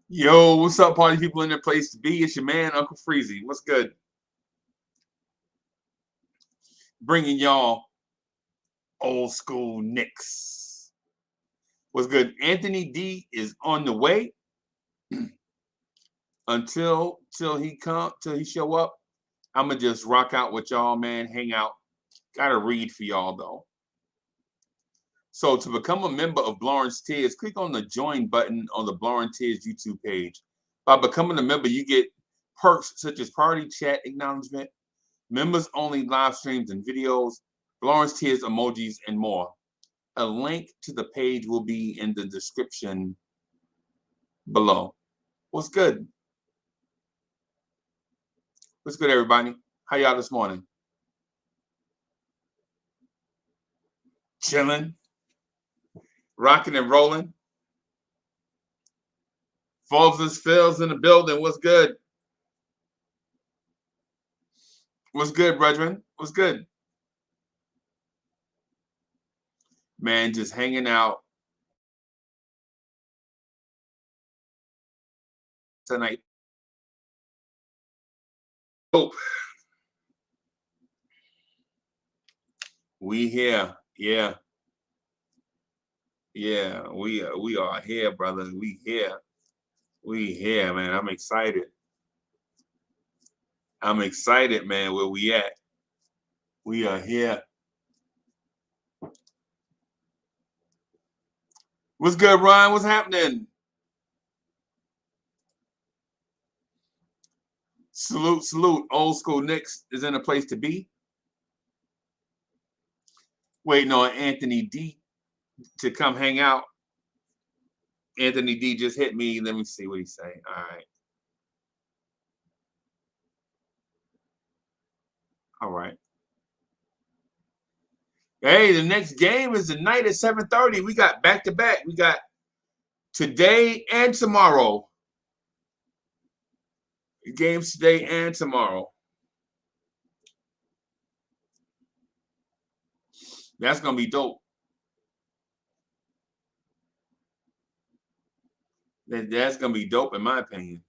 Yo, what's up, party people in the place to be? It's your man, Uncle Freezy. What's good? Bringing y'all old school Knicks. What's good? Anthony D is on the way. Till he show up. I'ma just rock out with y'all, man. Hang out. Gotta read for y'all though. So to become a member of Lawrence Tears, click on the join button on the Lawrence Tears YouTube page. By becoming a member, you get perks such as party chat acknowledgement, members only live streams and videos, Lawrence Tears emojis, and more. A link to the page will be in the description below. What's good? What's good, everybody? How y'all this morning? Chilling, rocking and rolling. Foles Phil's in the building. What's good? What's good, brethren? What's good? Man, just hanging out tonight. Oh, we here. Yeah. Yeah, we are here, brothers. We here. We here, man. I'm excited. I'm excited, man. Where we at? We are here. What's good, Ryan? What's happening? Salute, salute. Old school Knicks is in a place to be. Waiting on Anthony D to come hang out. Anthony D just hit me. Let me see what he's saying. All right. All right. Hey, the next game is tonight at 7:30. We got back-to-back. We got today and tomorrow. Games today and tomorrow. That's going to be dope. That's going to be dope in my opinion.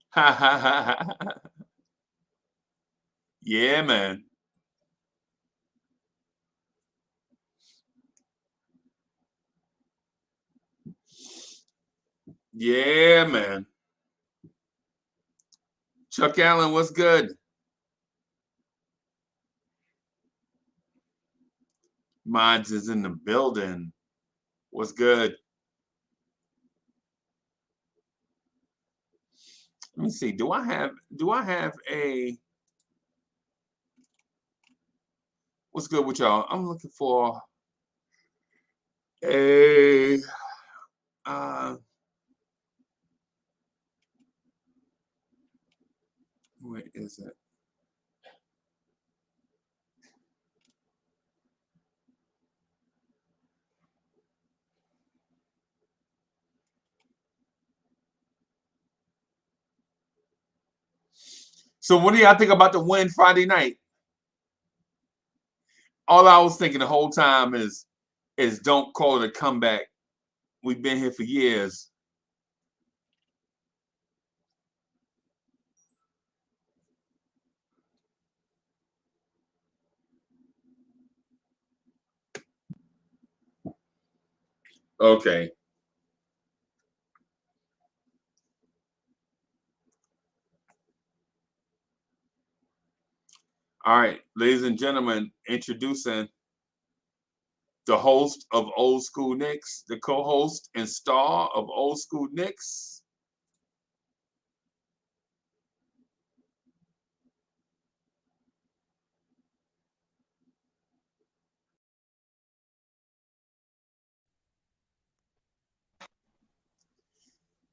Ha ha ha ha. Yeah, man. Yeah, man. Chuck Allen, what's good? Mods is in the building. What's good? Let me see. Do I have a what's good with y'all? I'm looking for a where is it? So what do y'all think about the win Friday night? All I was thinking the whole time is don't call it a comeback. We've been here for years. Okay. All right, ladies and gentlemen, introducing the host of Old School Knicks, the co-host and star of Old School Knicks.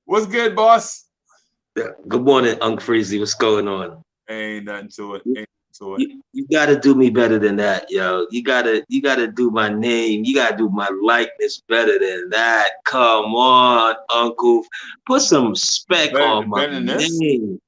What's good, boss? Good morning, Uncle Freezy. What's going on? Ain't nothing to it. You gotta do me better than that, yo. You gotta do my name. You gotta do my likeness better than that. Come on, Uncle. Put some respect on my Better than this? name.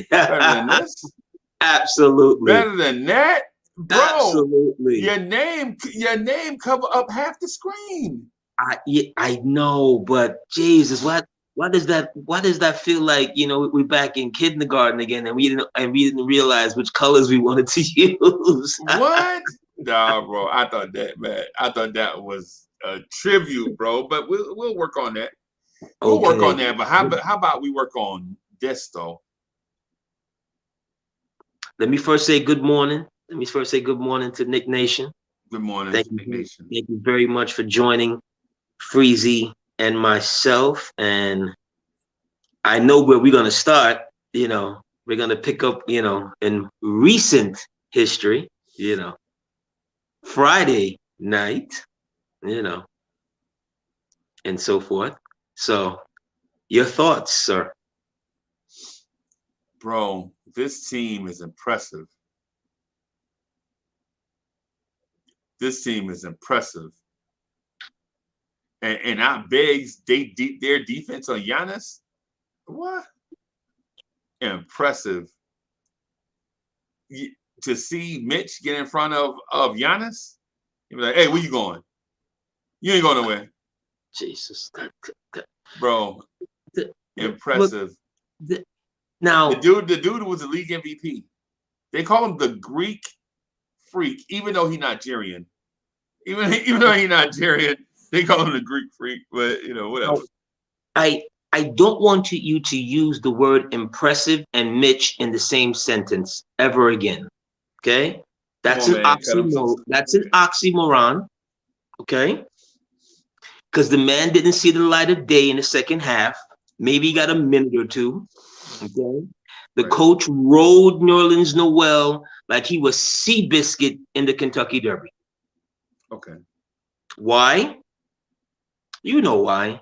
Better than this? Absolutely. Better than that? Bro, Absolutely. your name cover up half the screen. I know, but Jesus, why does that feel like, we're back in kindergarten again, and we didn't realize which colors we wanted to use. What? Nah, bro. I thought that was a tribute, bro. But we'll work on that. We'll work on Okay. that. But how about we work on this though? Let me first say good morning. Let me first say good morning to Nick Nation. Good morning, Thank you. Nick Nation. Thank you very much for joining Freezy and myself. And I know where we're gonna start. We're gonna pick up, in recent history, Friday night, you know, and so forth. So, your thoughts, sir? Bro, this team is impressive. This team is impressive. And I begs their defense on Giannis. What? Impressive. To see Mitch get in front of Giannis, he'd be like, "Hey, where you going? You ain't going nowhere." Jesus, Bro, look. impressive. Now, The dude was the league MVP. They call him the Greek Freak, even though he's Nigerian. Even though he's Nigerian, they call him the Greek Freak. But whatever. I I don't want you to use the word impressive and Mitch in the same sentence ever again. Okay? Come That's on, an man. Cut him some. oxymoron. That's an oxymoron. Okay? Because the man didn't see the light of day in the second half. Maybe he got a minute or two. Okay? The Right. coach rode Nerlens Noel like he was Seabiscuit in the Kentucky Derby. Okay. Why? You know why.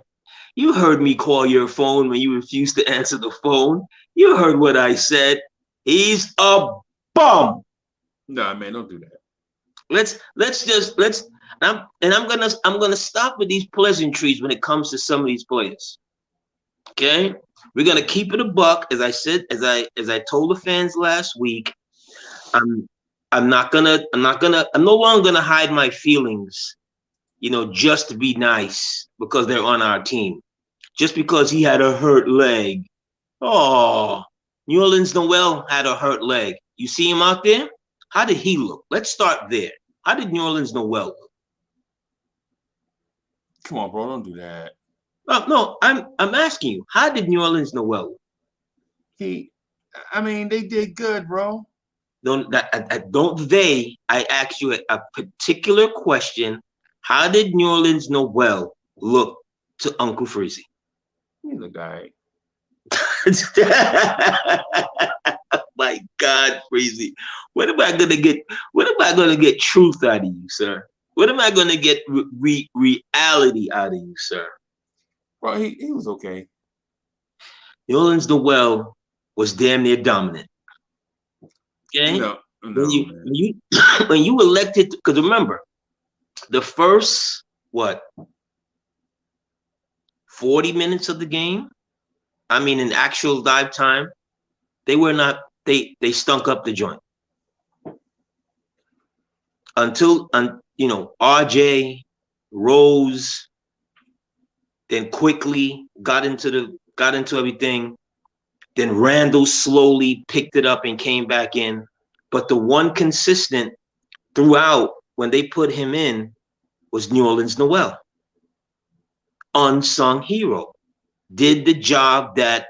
You heard me call your phone when you refused to answer the phone. You heard what I said. He's a bum. Nah, man, don't do that. Let's I'm gonna stop with these pleasantries when it comes to some of these players. Okay, we're gonna keep it a buck, as I said, as I told the fans last week. I'm I'm no longer gonna hide my feelings, just to be nice because they're on our team. Just because he had a hurt leg. Oh, New Orleans Noel had a hurt leg. You see him out there? How did he look? Let's start there. How did New Orleans Noel look? Come on, bro, don't do that. No, I'm asking you. How did New Orleans Noel look? They did good, bro. I asked you a particular question. How did New Orleans Noel look to Uncle Freezy? He looked all right. My God, Freezy. What am I gonna get truth out of you, sir? What am I gonna get reality out of you, sir? Bro, he was okay. New Orleans Noel was damn near dominant. Okay? No, When you man. when you when you elected, because remember, the first 40 minutes of the game, I mean in actual live time, they stunk up the joint. Until RJ, Rose, then quickly got into everything. Then Randall slowly picked it up and came back in. But the one consistent throughout when they put him in was New Orleans Noel. Unsung hero. Did the job that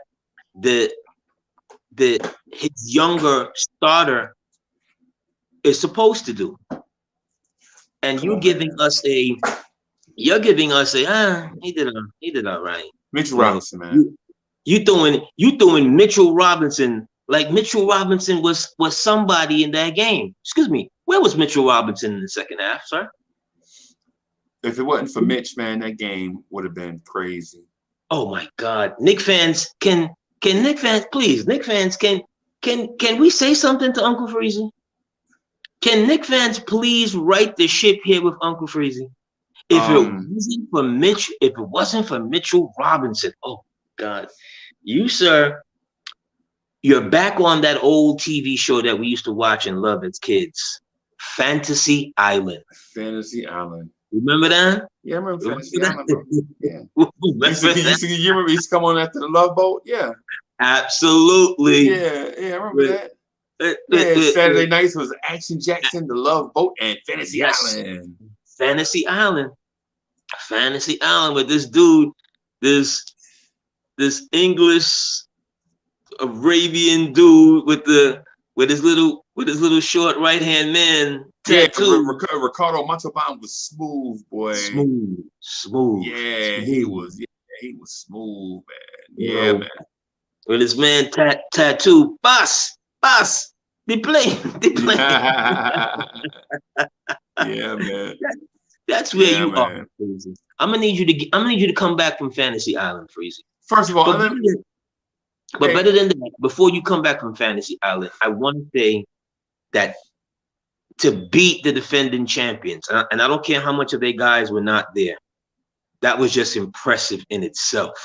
his younger starter is supposed to do. And you're giving us a he did all right. Mitchell Robinson, man. You throwing Mitchell Robinson like Mitchell Robinson was somebody in that game. Excuse me, where was Mitchell Robinson in the second half, sir? If it wasn't for Mitch, man, that game would have been crazy. Oh my God, Knick fans, can Knick fans please? Knick fans, can we say something to Uncle Freezy? Can Knick fans please right the ship here with Uncle Freezy? If it wasn't for Mitchell Robinson, oh God, you sir, you're back on that old TV show that we used to watch and love as kids. Fantasy Island. Fantasy Island. Remember that? Yeah, I remember Remember Fantasy that? Island, bro. Yeah. Remember that? You remember he used to come on after the Love Boat? Yeah. Absolutely. Yeah, I remember that. Uh, uh, Yeah, uh, Saturday uh, nights was Action Jackson, The Love Boat, and Fantasy yes, Island. Fantasy Island. Fantasy Island with this dude, this English Arabian dude with his little short right hand man Yeah, tattoo. Ricardo Montalban was smooth, boy. Smooth. Yeah, he was. Yeah, he was smooth, man. You Yeah, know, man. with his man tattoo, boss, they play. Yeah, man. That's where Yeah, you are, man. Freezy. I'm gonna need you to come back from Fantasy Island, Freezy. First of all, But better than that, before you come back from Fantasy Island, I want to say that to beat the defending champions, and I don't care how much of their guys were not there, that was just impressive in itself.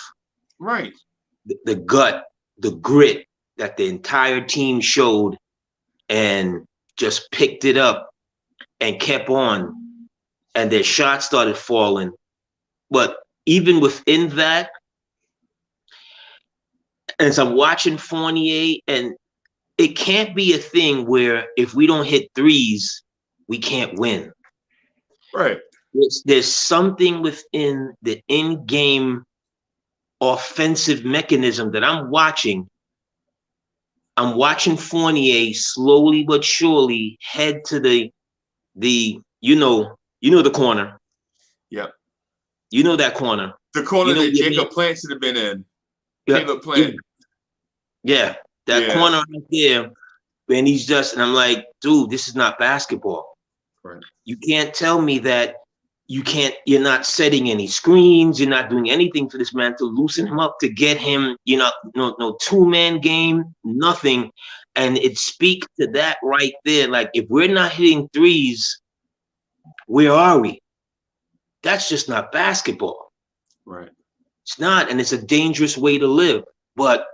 Right. The gut, the grit that the entire team showed and just picked it up and kept on, and their shots started falling. But even within that, as I'm watching Fournier, and it can't be a thing where if we don't hit threes, we can't win. Right. There's something within the in-game offensive mechanism that I'm watching. I'm watching Fournier slowly but surely head to the the corner. Yep. You know that corner. The corner you know that Jacob Plant should have been in. Caleb Plant. Yeah. That corner right there. And he's and I'm like, dude, this is not basketball. Right. You can't tell me that you're not setting any screens, you're not doing anything for this man to loosen him up, to get him, no two-man game, nothing. And it speaks to that right there. Like, if we're not hitting threes, where are we? That's just not basketball. Right. It's not, and it's a dangerous way to live. But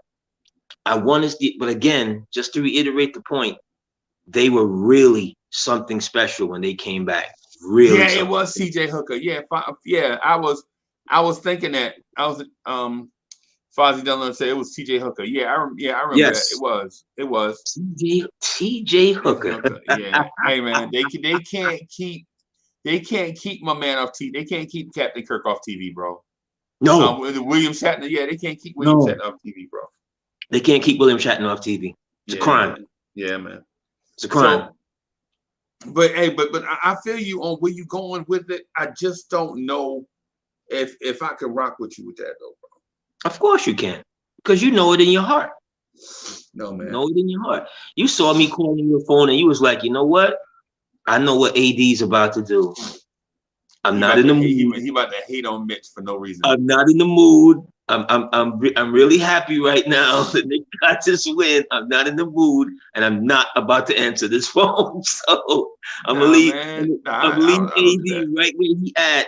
but again, just to reiterate the point, they were really something special when they came back. Really, yeah, it was CJ Hooker. Yeah, I was thinking that. I was Fozzie Dunlap said it was CJ Hooker. I remember yes. that. It was TJ Hooker. Yeah. Hey man, they can't keep my man off TV. They can't keep Captain Kirk off TV, bro. No. William Shatner. Yeah, they can't keep William Shatner off TV, bro. They can't keep William Shatner off TV. It's a crime. Man. Yeah, man. It's a crime. So, but I feel you on where you going with it. I just don't know if I could rock with you with that though, bro. Of course you can, because you know it in your heart. No, man. You know it in your heart. You saw me calling your phone and you was like, you know what? I know what AD's about to do. I'm not in the mood. He about to hate on Mitch for no reason. I'm not in the mood. I'm really happy right now that they got this win. I'm not in the mood, and I'm not about to answer this phone. So I'm gonna leave AD right where he at,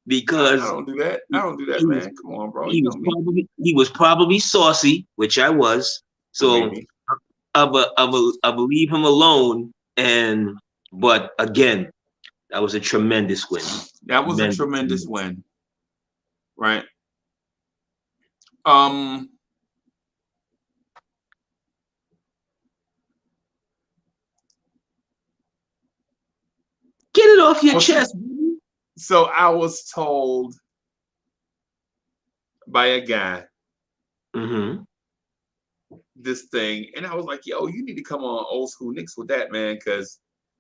because I don't do that. Man. Come on, bro. He was probably saucy, which I was. So I'll leave him alone. But again, that was a tremendous win. That was a tremendous win. Right. Get it off your chest. So I was told by a guy this thing, and I was like, yo, you need to come on Old School Knicks with that, man, because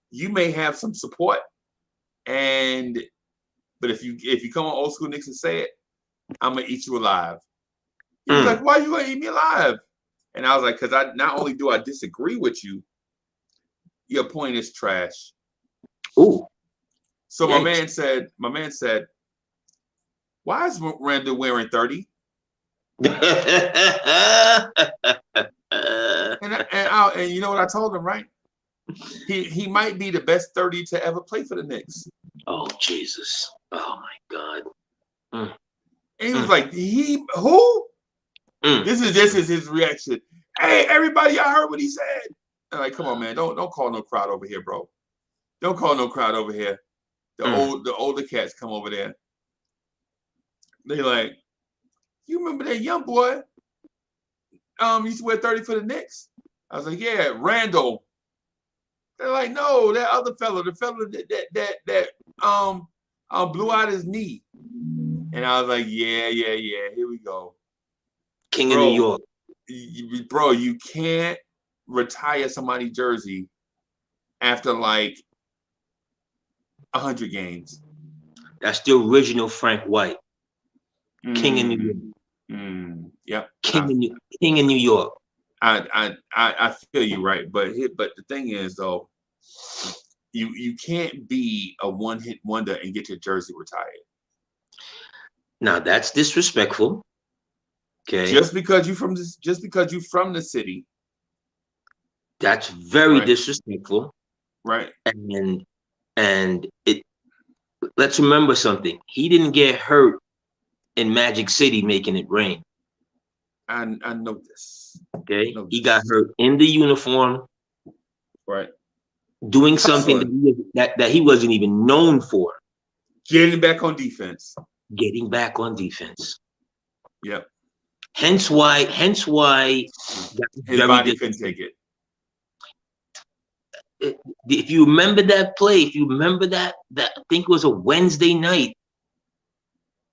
you may have some support. But if you come on Old School Knicks and say it, I'm gonna eat you alive. He was like, why are you gonna eat me alive? And I was like, because I not only do I disagree with you, your point is trash. Ooh. So my man said, why is Randall wearing 30? And you know what I told him, right? He might be the best 30 to ever play for the Knicks. Oh Jesus! Oh my God! And he was like, who? This is his reaction. Hey, everybody, I heard what he said. I'm like, come on, man, don't call no crowd over here, bro. Don't call no crowd over here. Mm. The older cats come over there. They like, you remember that young boy? Used to wear 30 for the Knicks. I was like, yeah, Randall. They're like, no, that other fellow, the fellow that blew out his knee. And I was like, yeah, here we go. King of New York. Bro, you can't retire somebody's jersey after like 100 games. That's the original Frank White. King of New York. Yep. King of New York. I feel you right, but the thing is though, you can't be a one-hit wonder and get your jersey retired. Now that's disrespectful. Okay. Just because you from the city. That's very disrespectful. Right. And it, let's remember something. He didn't get hurt in Magic City making it rain. I know this. Okay. He got hurt in the uniform. Right. Doing something that he wasn't even known for. Getting back on defense. Yep. Hence why his body couldn't take it. If you remember that play, that I think it was a Wednesday night.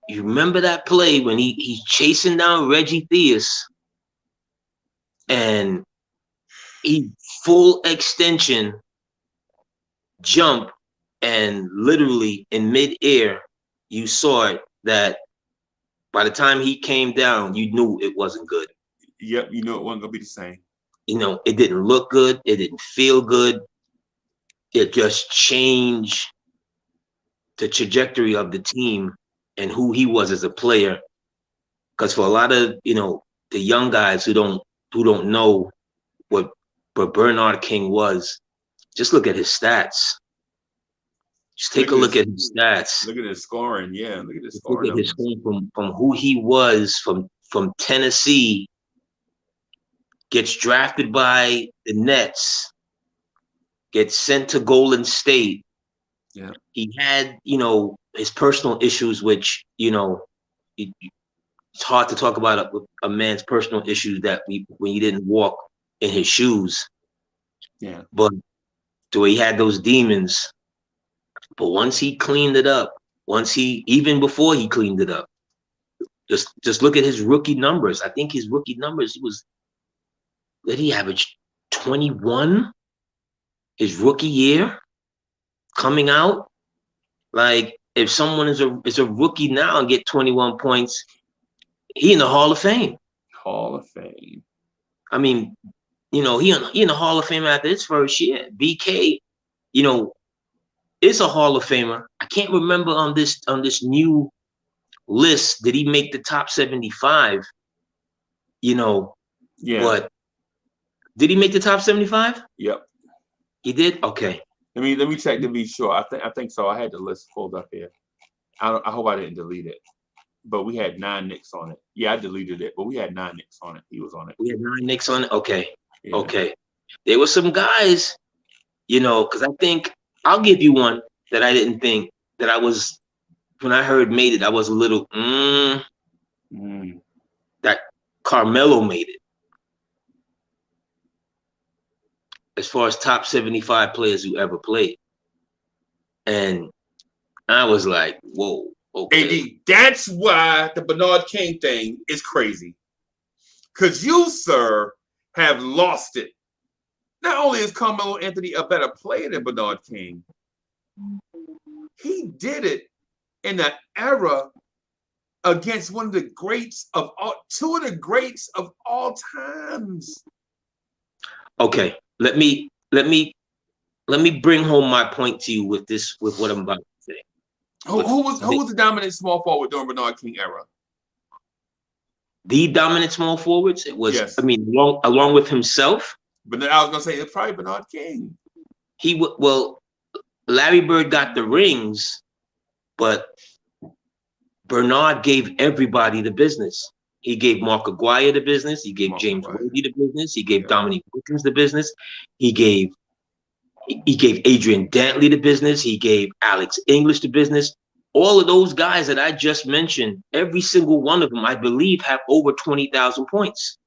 You remember that play when he's chasing down Reggie Theus and he full extension jump, and literally in midair, you saw it that by the time he came down, you knew it wasn't good. Yep, you knew it wasn't gonna be the same. You know, it didn't look good, it didn't feel good. It just changed the trajectory of the team and who he was as a player. Because for a lot of, the young guys who don't know what Bernard King was, just look at his stats. Just take a look at his stats. Look at his scoring. Yeah, look at his scoring. Look at his scoring from who he was from Tennessee, gets drafted by the Nets, gets sent to Golden State. Yeah. He had, his personal issues, which, it's hard to talk about a man's personal issues when you didn't walk in his shoes. Yeah. But the way he had those demons. But once he cleaned it up, even before he cleaned it up, just look at his rookie numbers. I think his rookie numbers, did he average 21 his rookie year coming out? Like, if someone is a rookie now and get 21 points, he in the Hall of Fame. Hall of Fame. I mean, he in the Hall of Fame after his first year. BK, is a Hall of Famer. I can't remember on this new list, did he make the top 75? Yeah. But did he make the top 75? Yep. He did? Okay. Let me check to be sure. I think so. I had the list pulled up here. I hope I didn't delete it. But we had 9 Knicks on it. Yeah, I deleted it, but we had 9 Knicks on it. He was on it. We had 9 Knicks on it? Okay. Yeah. Okay. There were some guys, because I think I'll give you one that I didn't think that I was, when I heard made it, I was a little, that Carmelo made it. As far as top 75 players who ever played. And I was like, whoa, okay. AD, that's why the Bernard King thing is crazy. Because you, sir, have lost it. Not only is Carmelo Anthony a better player than Bernard King, he did it in an era against two of the greats of all times. Okay, let me bring home my point to you with what I'm about to say. Who was the dominant small forward during Bernard King era? The dominant small forwards? It was, yes. I mean, along with himself. But I was gonna say it's probably Bernard King. Larry Bird got the rings, but Bernard gave everybody the business. He gave Mark Aguirre the business. He gave James Worthy the business. He gave Dominique Wilkins the business. He gave He gave Adrian Dantley the business. He gave Alex English the business. All of those guys that I just mentioned, every single one of them, I believe, have over 20,000 points.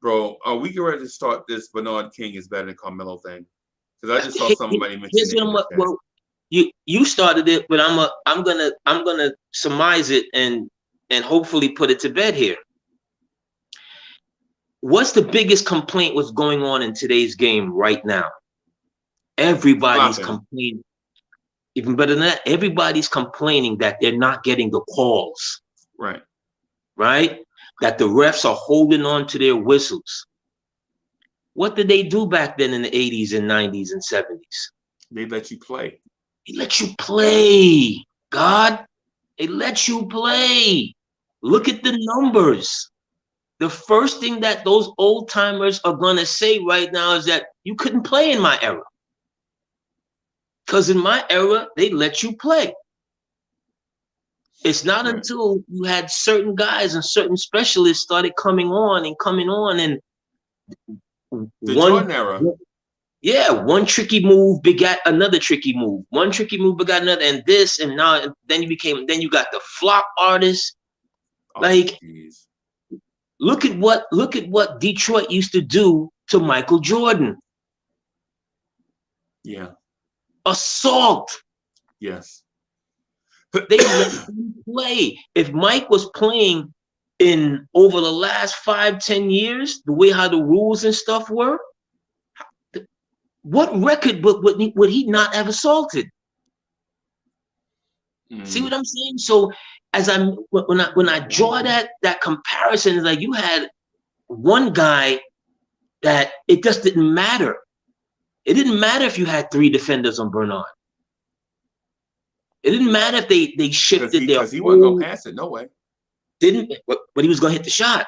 Bro, are we ready to start this Bernard King is better than Carmelo thing? Because I just saw somebody mention it in the chat. Well, you started it, but I'm gonna surmise it and hopefully put it to bed here. What's the biggest complaint what's going on in today's game right now? Everybody's complaining. Even better than that, everybody's complaining that they're not getting the calls. Right. Right? That the refs are holding on to their whistles. What did they do back then in the 80s and 90s and 70s? They let you play. They let you play. God, they let you play. Look at the numbers. The first thing that those old timers are going to say right now is that you couldn't play in my era. Because in my era, they let you play. It's not until you had certain guys and certain specialists started coming on and the Jordan era. Yeah, one tricky move begat another tricky move. One tricky move begat another, and this, and now then you got the flop artists. Geez. Look at what Detroit used to do to Michael Jordan. Yeah. Assault. Yes. They let him play. If Mike was playing in over the last 5-10 years, the way how the rules and stuff were, what record would he not have assaulted? See what I'm saying? So as when I draw that comparison, it's like you had one guy that it just didn't matter. It didn't matter if you had 3 defenders on Bernard. It didn't matter if they shifted their. Because he wasn't gonna pass it, no way. Didn't, but he was gonna hit the shot.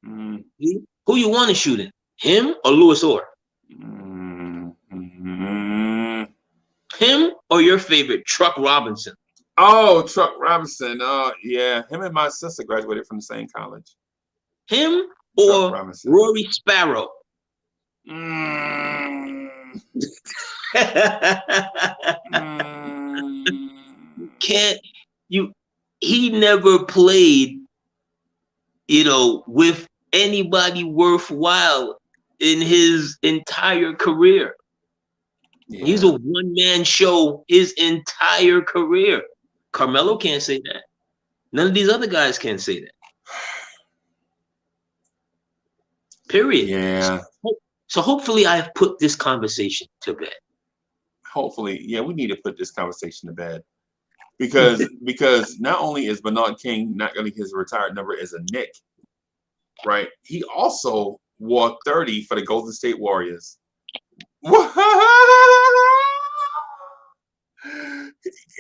Who you want to shoot it? Him or Louis Orr? Him or your favorite, Truck Robinson? Oh, Truck Robinson. Yeah. Him and my sister graduated from the same college. Him or Rory Sparrow? He never played, with anybody worthwhile in his entire career. Yeah. He's a one-man show his entire career. Carmelo can't say that. None of these other guys can say that. Period. Yeah. So hopefully I've put this conversation to bed. Hopefully. Yeah, we need to put this conversation to bed. Because not only is Bernard King not going to get his retired number as a Knick, right? He also wore 30 for the Golden State Warriors.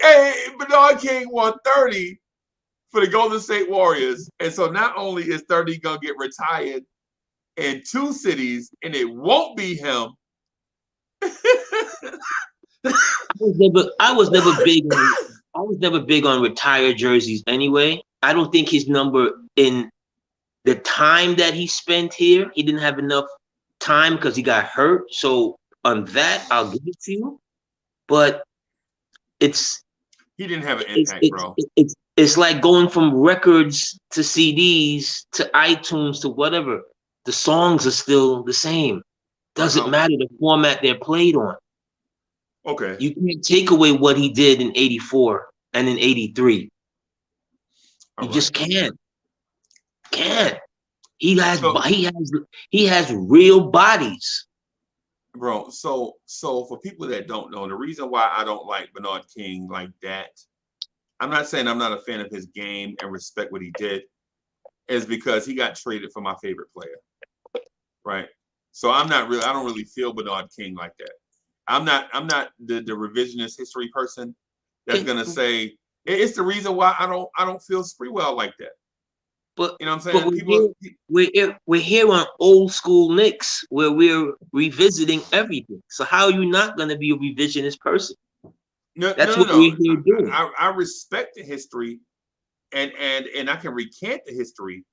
Hey, Bernard King won 30 for the Golden State Warriors. And so not only is 30 going to get retired in 2 cities, and it won't be him. I was never big on retired jerseys anyway. I don't think his number in the time that he spent here, he didn't have enough time because he got hurt. So on that, I'll give it to you. But he didn't have an impact, bro. It's like going from records to CDs to iTunes to whatever. The songs are still the same. Doesn't matter the format they're played on. Okay. You can't take away what he did in 84 and in 83. You just can't. He has real bodies. Bro, so for people that don't know, the reason why I don't like Bernard King like that, I'm not saying I'm not a fan of his game and respect what he did, is because he got traded for my favorite player. Right? So I don't really feel Bernard King like that. I'm not the revisionist history person that's gonna say it's the reason why I don't feel Sprewell like that. But you know what I'm saying? We're here on Old School Knicks where we're revisiting everything. So how are you not gonna be a revisionist person? That's what we're here doing. I respect the history and I can recant the history.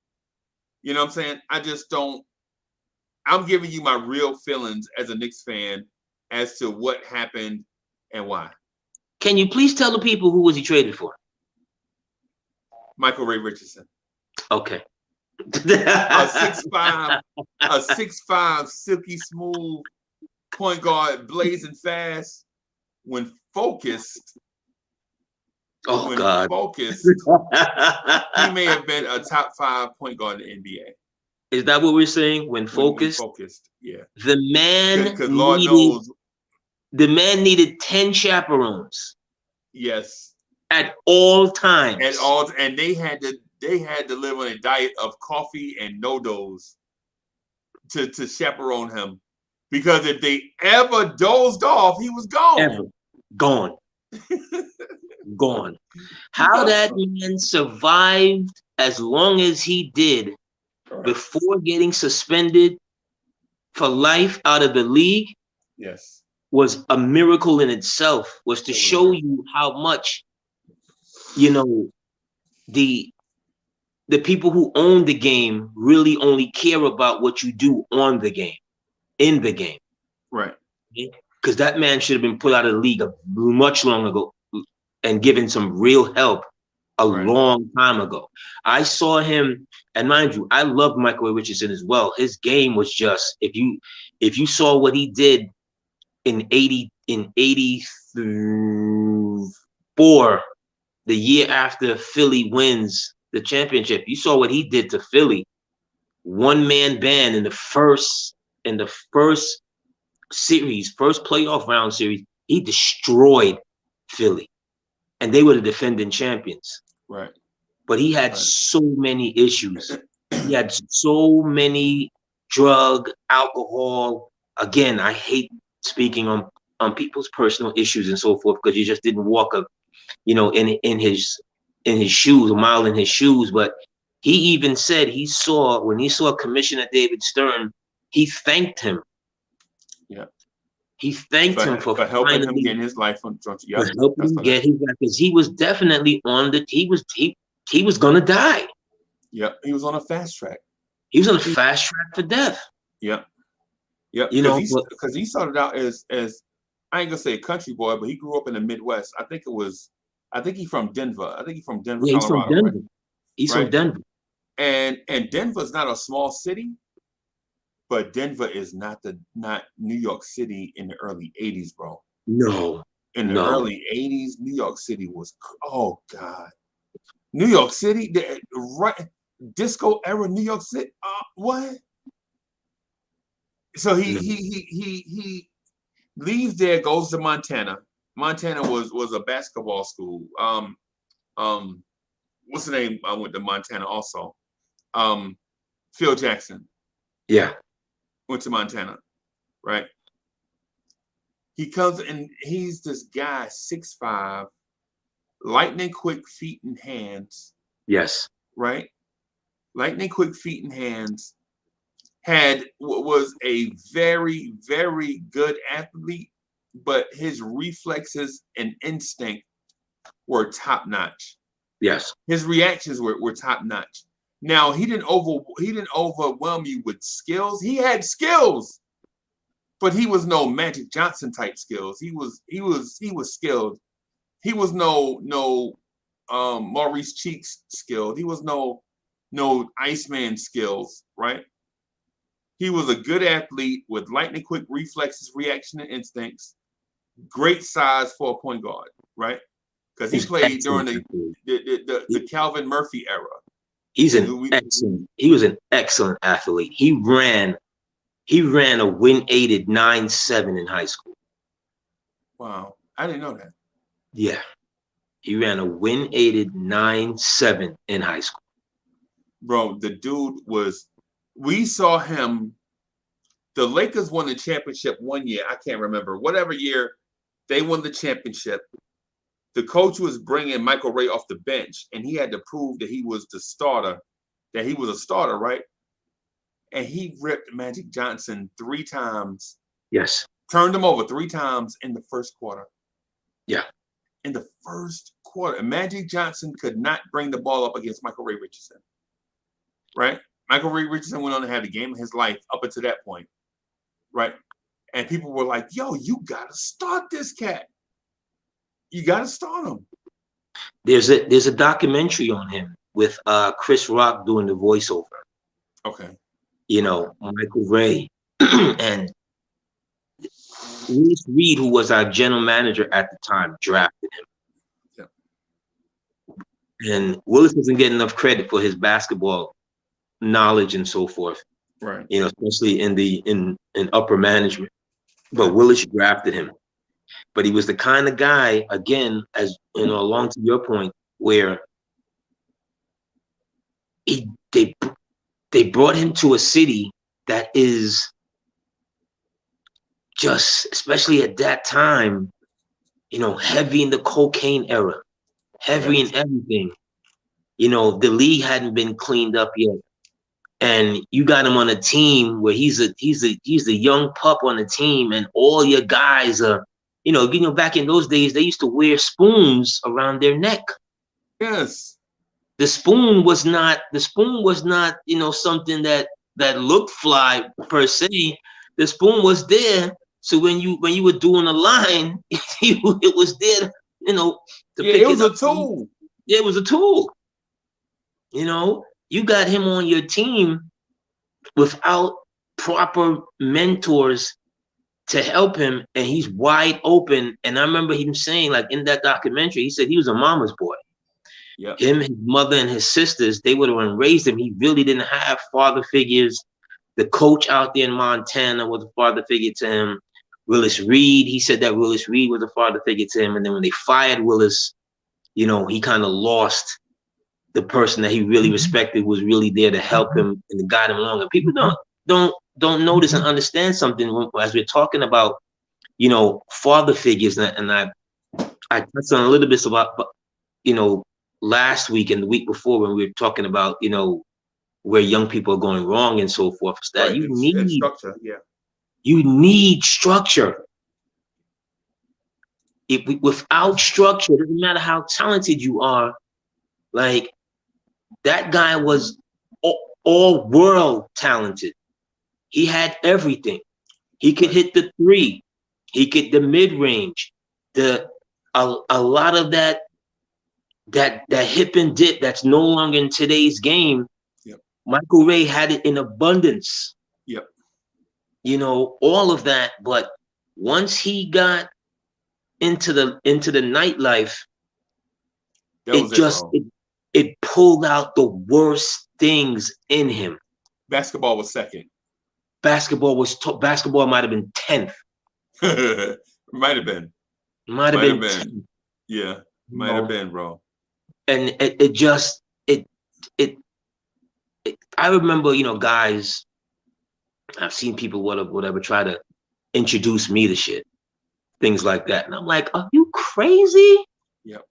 You know what I'm saying? I just don't I'm giving you my real feelings as a Knicks fan as to what happened and why. Can you please tell the people who was he traded for? Michael Ray Richardson. Okay. a 6'5", silky smooth point guard, blazing fast. When focused, Oh God. he may have been a top 5 point guard in the NBA. Is that what we're saying? When focused? When focused, yeah. The man because Lord knows, the man needed 10 chaperones. Yes. At all times. And they had to live on a diet of coffee and no-dos to chaperone him. Because if they ever dozed off, he was gone. Ever. Gone. Gone. How that man survived as long as he did before getting suspended for life out of the league, yes, was a miracle in itself. Was to show you how much, you know, the people who own the game really only care about what you do on the game, in the game. Right. Because that man should have been put out of the league much long ago and given some real help a long time ago. I saw him, and mind you, I love Michael Richardson as well. His game was just, if you saw what he did in 84, the year after Philly wins the championship, you saw what he did to Philly. One man band in the first series, first playoff round series, he destroyed Philly, and they were the defending champions. Right. But he had so many issues. He had so many drug, alcohol. Again, I hate speaking on people's personal issues and so forth, because you just didn't walk in his shoes, a mile in his shoes. But he even said when he saw Commissioner David Stern, he thanked him. Yeah. He thanked him for helping him get his life on. Yeah, for helping him get his life, because he was definitely on he was gonna die. Yeah, he was on a fast track. He was on a fast track for death. Yeah. Yeah. Because he started out as I ain't gonna say a country boy, but he grew up in the Midwest. I think he's from Denver. Yeah, he's Colorado. From Denver. Right? He's from Denver. And Denver's not a small city, but Denver is not New York City in the early 80s, bro. No. In the early 80s, New York City was, oh God. New York City, disco era New York City. What? So he leaves there, goes to Montana. Montana was a basketball school. What's the name? I went to Montana also. Phil Jackson. Yeah. Went to Montana, right? He comes and he's this guy, 6'5", lightning quick feet and hands. Yes. Right? Lightning quick feet and hands. Was a very, very good athlete, but his reflexes and instinct were top notch. Yes. His reactions were top notch. Now he didn't overwhelm you with skills. He had skills, but he was no Magic Johnson type skills. He was skilled. He was no Maurice Cheeks skilled. He was no Iceman skills, right? He was a good athlete with lightning quick reflexes, reaction, and instincts. Great size for a point guard, right? Because he played during the Calvin Murphy era. He was an excellent athlete. He ran a win-aided 9.7 in high school. Wow. I didn't know that. Yeah. He ran a win-aided 9.7 in high school. Bro, the dude we saw him. The Lakers won the championship one year. I can't remember. Whatever year they won the championship. The coach was bringing Michael Ray off the bench, and he had to prove that he was the starter, that he was a starter, right? And he ripped Magic Johnson 3 times. Yes. Turned him over 3 times in the first quarter. Yeah. In the first quarter. Magic Johnson could not bring the ball up against Michael Ray Richardson. Right? Michael Reed Richardson went on to have the game of his life up until that point, right? And people were like, "Yo, you gotta start this cat. You gotta start him." There's a documentary on him with Chris Rock doing the voiceover. Okay. You know, Michael Ray and Willis Reed, who was our general manager at the time, drafted him. Yeah. And Willis doesn't get enough credit for his basketball knowledge and so forth. Right. You know, especially in upper management. But Willis drafted him. But he was the kind of guy, again, as you know, along to your point, where they brought him to a city that is just, especially at that time, you know, heavy in the cocaine era, heavy in everything. You know, the league hadn't been cleaned up yet, and you got him on a team where he's a young pup on the team, and all your guys are, you know, back in those days they used to wear spoons around their neck. Yes. The spoon was not, you know, something that looked fly per se. The spoon was there, so when you were doing a line, it was there, you know, to pick it was a tool. Yeah, it was a tool. You know, you got him on your team without proper mentors to help him, and he's wide open. And I remember him saying, like in that documentary, he said he was a mama's boy. Yep. Him, his mother, and his sisters, they would have raised him. He really didn't have father figures. The coach out there in Montana was a father figure to him. Willis Reed, he said that Willis Reed was a father figure to him. And then when they fired Willis, you know, he kind of lost the person that he really respected, was really there to help him and guide him along. And people don't notice and understand something as we're talking about, you know, father figures. And I touched on a little bit about, you know, last week and the week before when we were talking about, you know, where young people are going wrong and so forth. That you need structure. Yeah. You need structure. Without structure, it doesn't matter how talented you are. Like that guy was all world talented. He had everything. He could hit the three. He could the mid range. A lot of that hip and dip that's no longer in today's game. Yep. Michael Ray had it in abundance. Yep. You know, all of that. But once he got into the nightlife, it pulled out the worst things in him. Basketball was second. Basketball might have been 10th. Might have been. Yeah, might have been, bro. And I remember, you know, guys, I've seen people whatever try to introduce me to shit, things like that. And I'm like, are you crazy? Yep.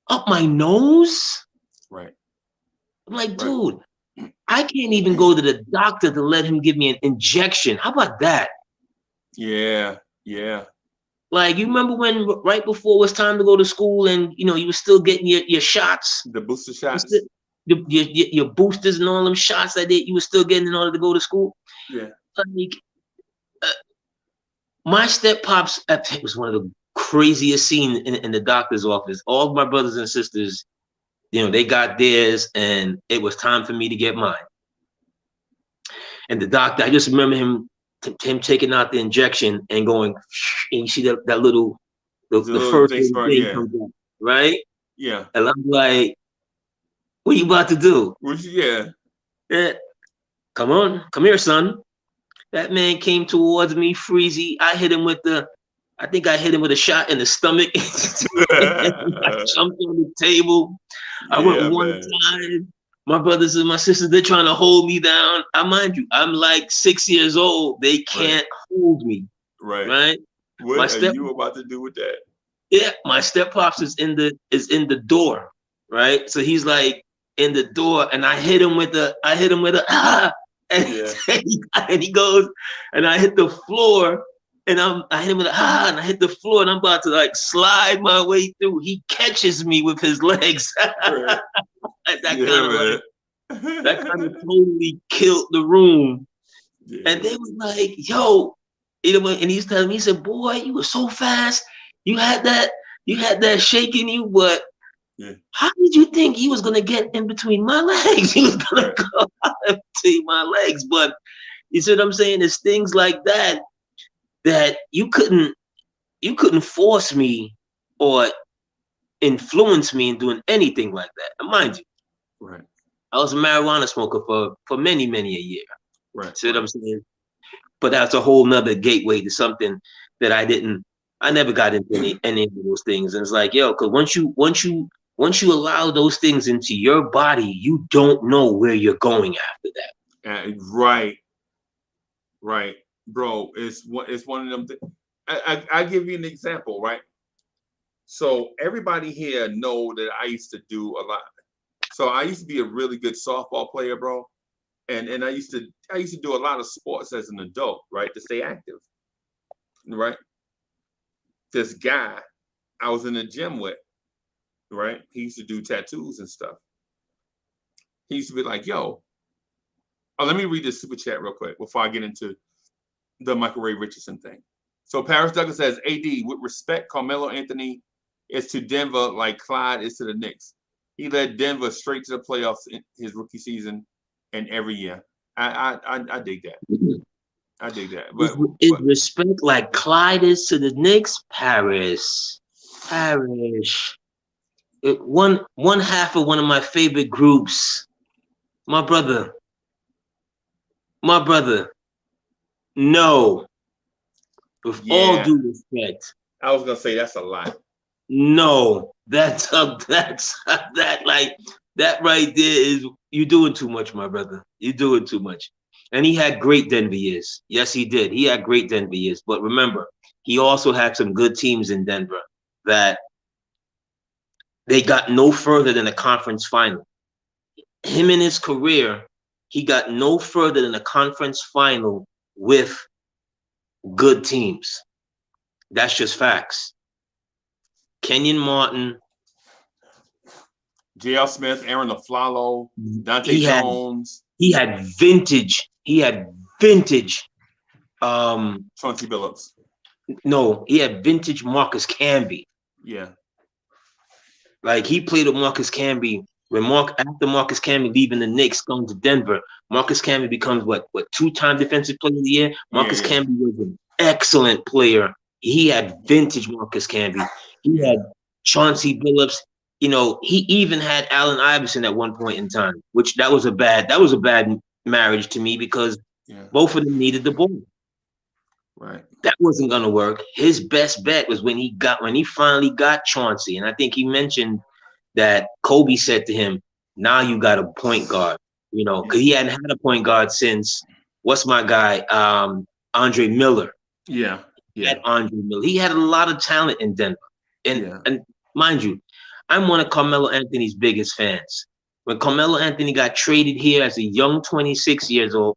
Up my nose? Right. I'm like, dude, I can't even go to the doctor to let him give me an injection. How about that? Yeah, yeah. Like, you remember when right before it was time to go to school and, you know, you were still getting your shots? The booster shots. Your boosters and all them shots that you were still getting in order to go to school? Yeah. Like, my step-pops, it was one of the craziest scenes in the doctor's office. All of my brothers and sisters, you know, they got theirs, and it was time for me to get mine. And the doctor, I just remember him taking out the injection and going, and you see that little, the first thing comes out, right? Yeah. And I'm like, what are you about to do? Yeah. Come here, son. That man came towards me, freezy. I hit him with a shot in the stomach. I jumped on the table. I went one time. My brothers and my sisters, they're trying to hold me down. Mind you, I'm like 6 years old. They can't hold me. Right. What are you about to do with that? Yeah, my step pops is in the door. Right. So he's like in the door, and I hit him with a and he goes, and I hit the floor. And I hit him with and I hit the floor, and I'm about to like slide my way through. He catches me with his legs. That kind of like, That kind of totally killed the room. Yeah. And they was like, yo, and he's telling me, he said, boy, you were so fast. You had that shake in you, but Yeah. how did you think he was gonna get in between my legs? He was gonna Right. go in between my legs. But you see what I'm saying? It's things like that that you couldn't force me or influence me in doing anything like that. And mind you, Right. I was a marijuana smoker for many, many a year. Right. See what Right. I'm saying? But that's a whole nother gateway to something that I never got into any of those things. And it's like, yo, because once you allow those things into your body, you don't know where you're going after that. Right. Right. Bro, it's one of them. I give you an example, right? So everybody here know that I used to do a lot. So I used to be a really good softball player, bro. And I used to do a lot of sports as an adult, right? To stay active. Right. This guy I was in the gym with, right? He used to do tattoos and stuff. He used to be like, yo, oh, let me read this super chat real quick before I get into the Michael Ray Richardson thing. So Paris Douglas says, AD, with respect, Carmelo Anthony is to Denver like Clyde is to the Knicks. He led Denver straight to the playoffs in his rookie season and every year. I dig that. I dig that. Is respect like Clyde is to the Knicks? Parish. One half of one of my favorite groups. My brother. No. With all yeah, due respect. I was gonna say that's a lot. No. That's that like that right there is you doing too much, my brother. You're doing too much. And he had great Denver years. Yes, he did. He had great Denver years. But remember, he also had some good teams in Denver that they got no further than the conference final. Him in his career, he got no further than a conference final with good teams. That's just facts. Kenyon Martin, J.L. Smith, Aaron LaFlalo, Dante he had Jones, he had vintage. He had vintage. Chauncey Billups. No, he had vintage Marcus Camby. Yeah. Like he played with Marcus Camby when after Marcus Camby leaving the Knicks, going to Denver, Marcus Camby becomes what 2-time defensive player of the year. Yeah, Marcus yeah. Camby was an excellent player. He had vintage Marcus Camby. He Yeah. had Chauncey Billups. You know, he even had Allen Iverson at one point in time, which that was a bad marriage to me because Yeah. both of them needed the ball. Right. That wasn't gonna work. His best bet was when he finally got Chauncey, and I think he mentioned that Kobe said to him, "Now you got a point guard," you know, because he hadn't had a point guard since what's my guy, Andre Miller. Yeah. Yeah. Andre Miller. He had a lot of talent in Denver, and mind you, I'm one of Carmelo Anthony's biggest fans. When Carmelo Anthony got traded here as a young 26-year-old,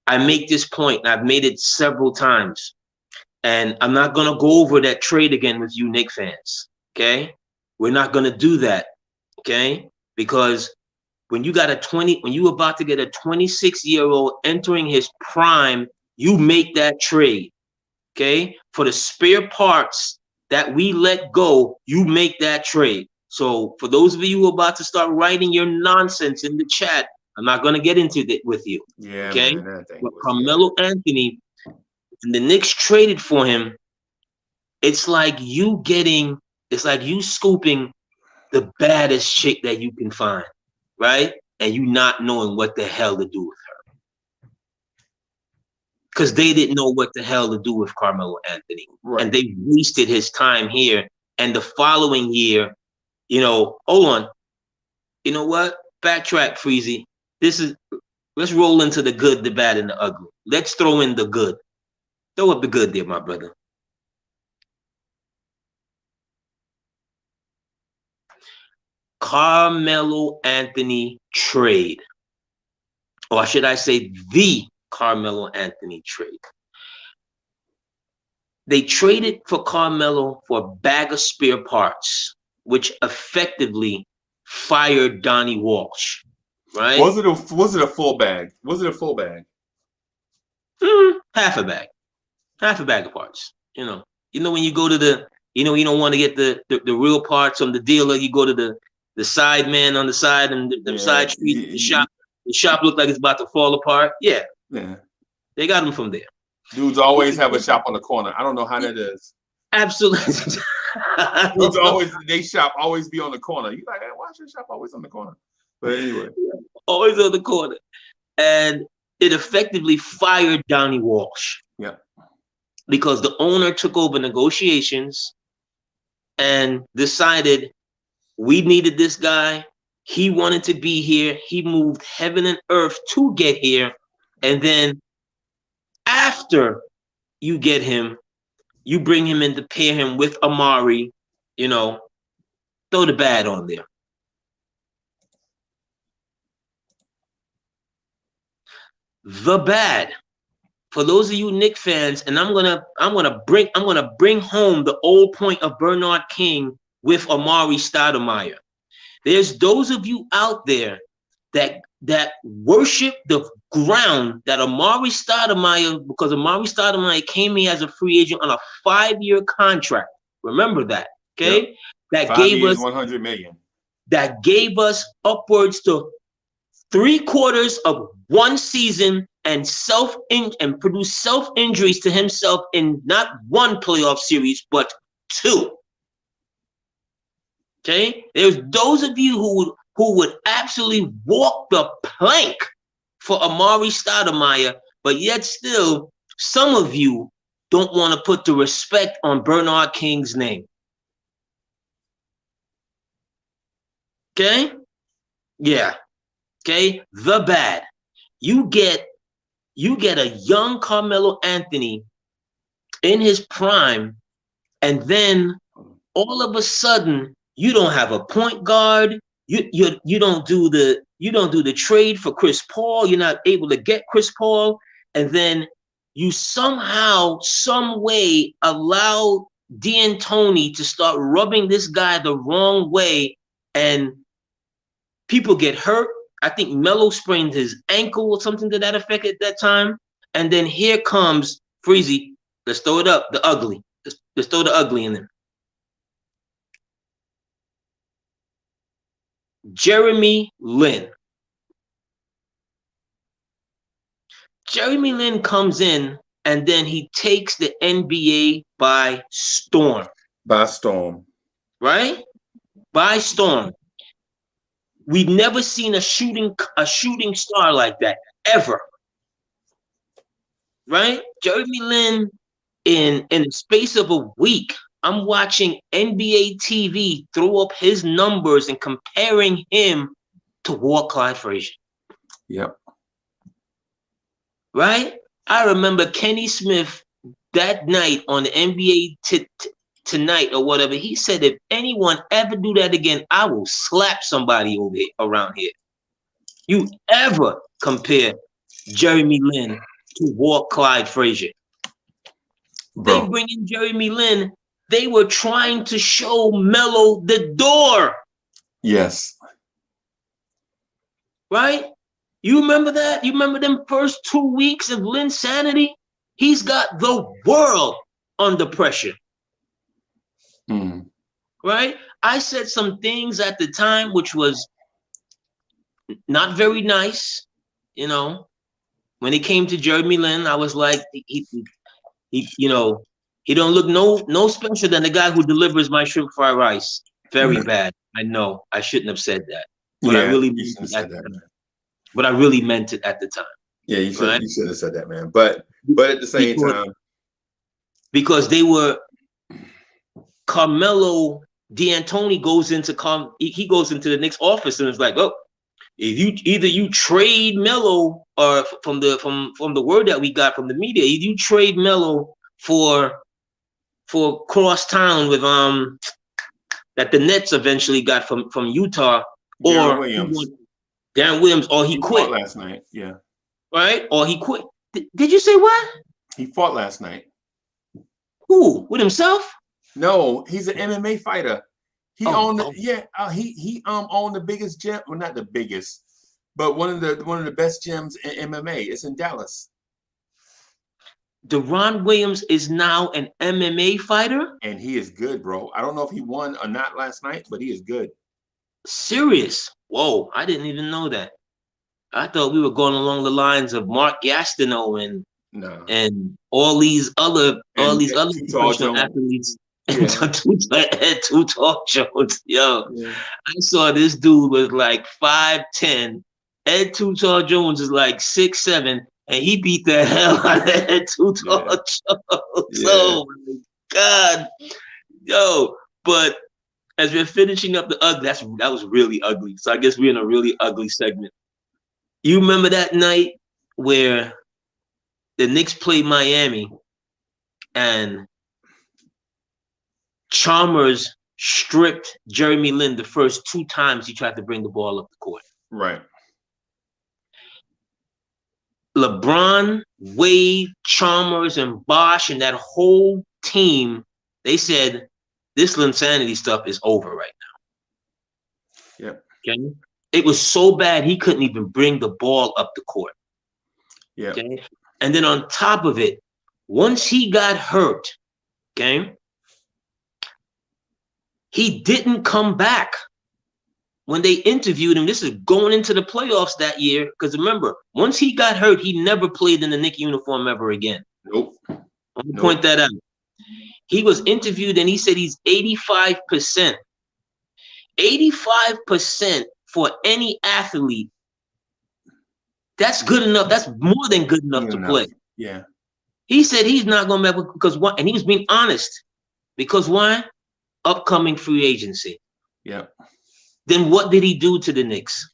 I make this point, and I've made it several times, and I'm not gonna go over that trade again with you Knicks fans. Okay, we're not gonna do that. Okay, because when you about to get a 26-year-old entering his prime, you make that trade. Okay, for the spare parts that we let go, you make that trade. So for those of you who are about to start writing your nonsense in the chat, I'm not going to get into it with you. Yeah, okay, man, that thing but was Carmelo Anthony, and the Knicks traded for him. It's like you scooping the baddest chick that you can find, right? And you not knowing what the hell to do with her. Because they didn't know what the hell to do with Carmelo Anthony. Right. And they wasted his time here. And the following year, hold on. You know what? Backtrack, Freezy. Let's roll into the good, the bad, and the ugly. Let's throw in the good. Throw up the good there, my brother. Carmelo Anthony trade. Or should I say the Carmelo Anthony trade. They traded for Carmelo for a bag of spare parts, which effectively fired Donnie Walsh. Right? Was it a full bag? Was it a full bag? Half a bag of parts. When you go to the, you don't want to get the real parts from the dealer. You go to the side man on the side and the side street. The shop looked like it's about to fall apart. Yeah. They got them from there. Dudes always have a shop on the corner. I don't know how that is. Absolutely. Dudes always, they shop always be on the corner. You like, hey, why is your shop always on the corner? But anyway, always on the corner, and it effectively fired Donnie Walsh. Yeah. Because the owner took over negotiations and decided we needed this guy. He wanted to be here. He moved heaven and earth to get here. And then after you get him, you bring him in to pair him with Amari, throw the bad on there. The bad. For those of you Knicks fans, and I'm gonna bring home the old point of Bernard King with Amari Stoudemire. There's those of you out there that worship the ground that Amari Stoudemire, because Amari Stoudemire came here as a free agent on a 5-year contract. Remember that, okay? Yep. That 5 gave years, us $100 million. That gave us upwards to 3/4 of one season and produced self-injuries to himself in not one playoff series, but 2. Okay? There's those of you who would absolutely walk the plank for Amari Stoudemire, but yet still, some of you don't want to put the respect on Bernard King's name. Okay? Yeah. Okay? The bad. You get a young Carmelo Anthony in his prime, and then all of a sudden you don't have a point guard. You don't do the trade for Chris Paul. You're not able to get Chris Paul, and then you somehow, some way allow D'Antoni to start rubbing this guy the wrong way, and people get hurt. I think Melo sprained his ankle or something to that effect at that time. And then here comes Freezy. Let's throw it up, the ugly. Let's throw the ugly in there. Jeremy Lin. Jeremy Lin comes in and then he takes the NBA by storm. By storm. Right? By storm. We've never seen a shooting star like that, ever. Right? Jeremy Lin, in the space of a week, I'm watching NBA TV throw up his numbers and comparing him to Walt Clyde Frazier. Yep. Right? I remember Kenny Smith that night on the NBA Tonight or whatever. He said, if anyone ever do that again, I will slap somebody over here, around here. You ever compare Jeremy Lin to Walt Clyde Frazier? Bro. They bring in Jeremy Lin. They were trying to show Melo the door. Yes. Right? You remember that? You remember them first 2 weeks of Lin's sanity? He's got the world under pressure. Right? I said some things at the time which was not very nice, When it came to Jeremy Lin, I was like, he don't look no special than the guy who delivers my shrimp fried rice. Very bad. I know I shouldn't have said that, but I really meant it at the time. Yeah, you should. Right? You should have said that, man. But at the same time, because they were. Carmelo D'Antoni goes into the Knicks office and is like, oh, if you trade Melo, or from the word that we got from the media, if you trade Melo for crosstown with that the Nets eventually got from Utah, or Darren Williams, or he quit last night. Yeah. Right? Or he quit. Did you say what? He fought last night. Who? With himself? No, he's an MMA fighter. He owned he owned the biggest gym, well not the biggest, but one of the best gyms in MMA. It's in Dallas. Deron Williams is now an MMA fighter? And he is good, bro. I don't know if he won or not last night, but he is good. Serious? Whoa, I didn't even know that. I thought we were going along the lines of Mark Gastineau and all these other professional athletes. Yeah. Too Tall Jones. Yo, yeah. I saw this dude was like 5'10". Ed Too Tall Jones is like 6'7", and he beat the hell out of Ed Too Tall Jones. Yeah. Oh my God. Yo, but as we're finishing up the ugly, that was really ugly. So I guess we're in a really ugly segment. You remember that night where the Knicks played Miami and Chalmers stripped Jeremy Lin the first 2 times he tried to bring the ball up the court. Right. LeBron, Wade, Chalmers, and Bosh and that whole team, they said, this Linsanity stuff is over right now. Yep. Okay? It was so bad he couldn't even bring the ball up the court. Yeah. Okay? And then on top of it, once he got hurt, okay, he didn't come back. When they interviewed him, this is going into the playoffs that year, because remember, once he got hurt, he never played in the Knicks uniform ever again. Nope. I'm gonna point that out. He was interviewed and he said he's 85%. 85% for any athlete. That's good enough. That's more than good enough to play. Yeah. He said he's not going to be able, because what? And he was being honest. Because why? Upcoming free agency. Yeah. Then what did he do to the Knicks?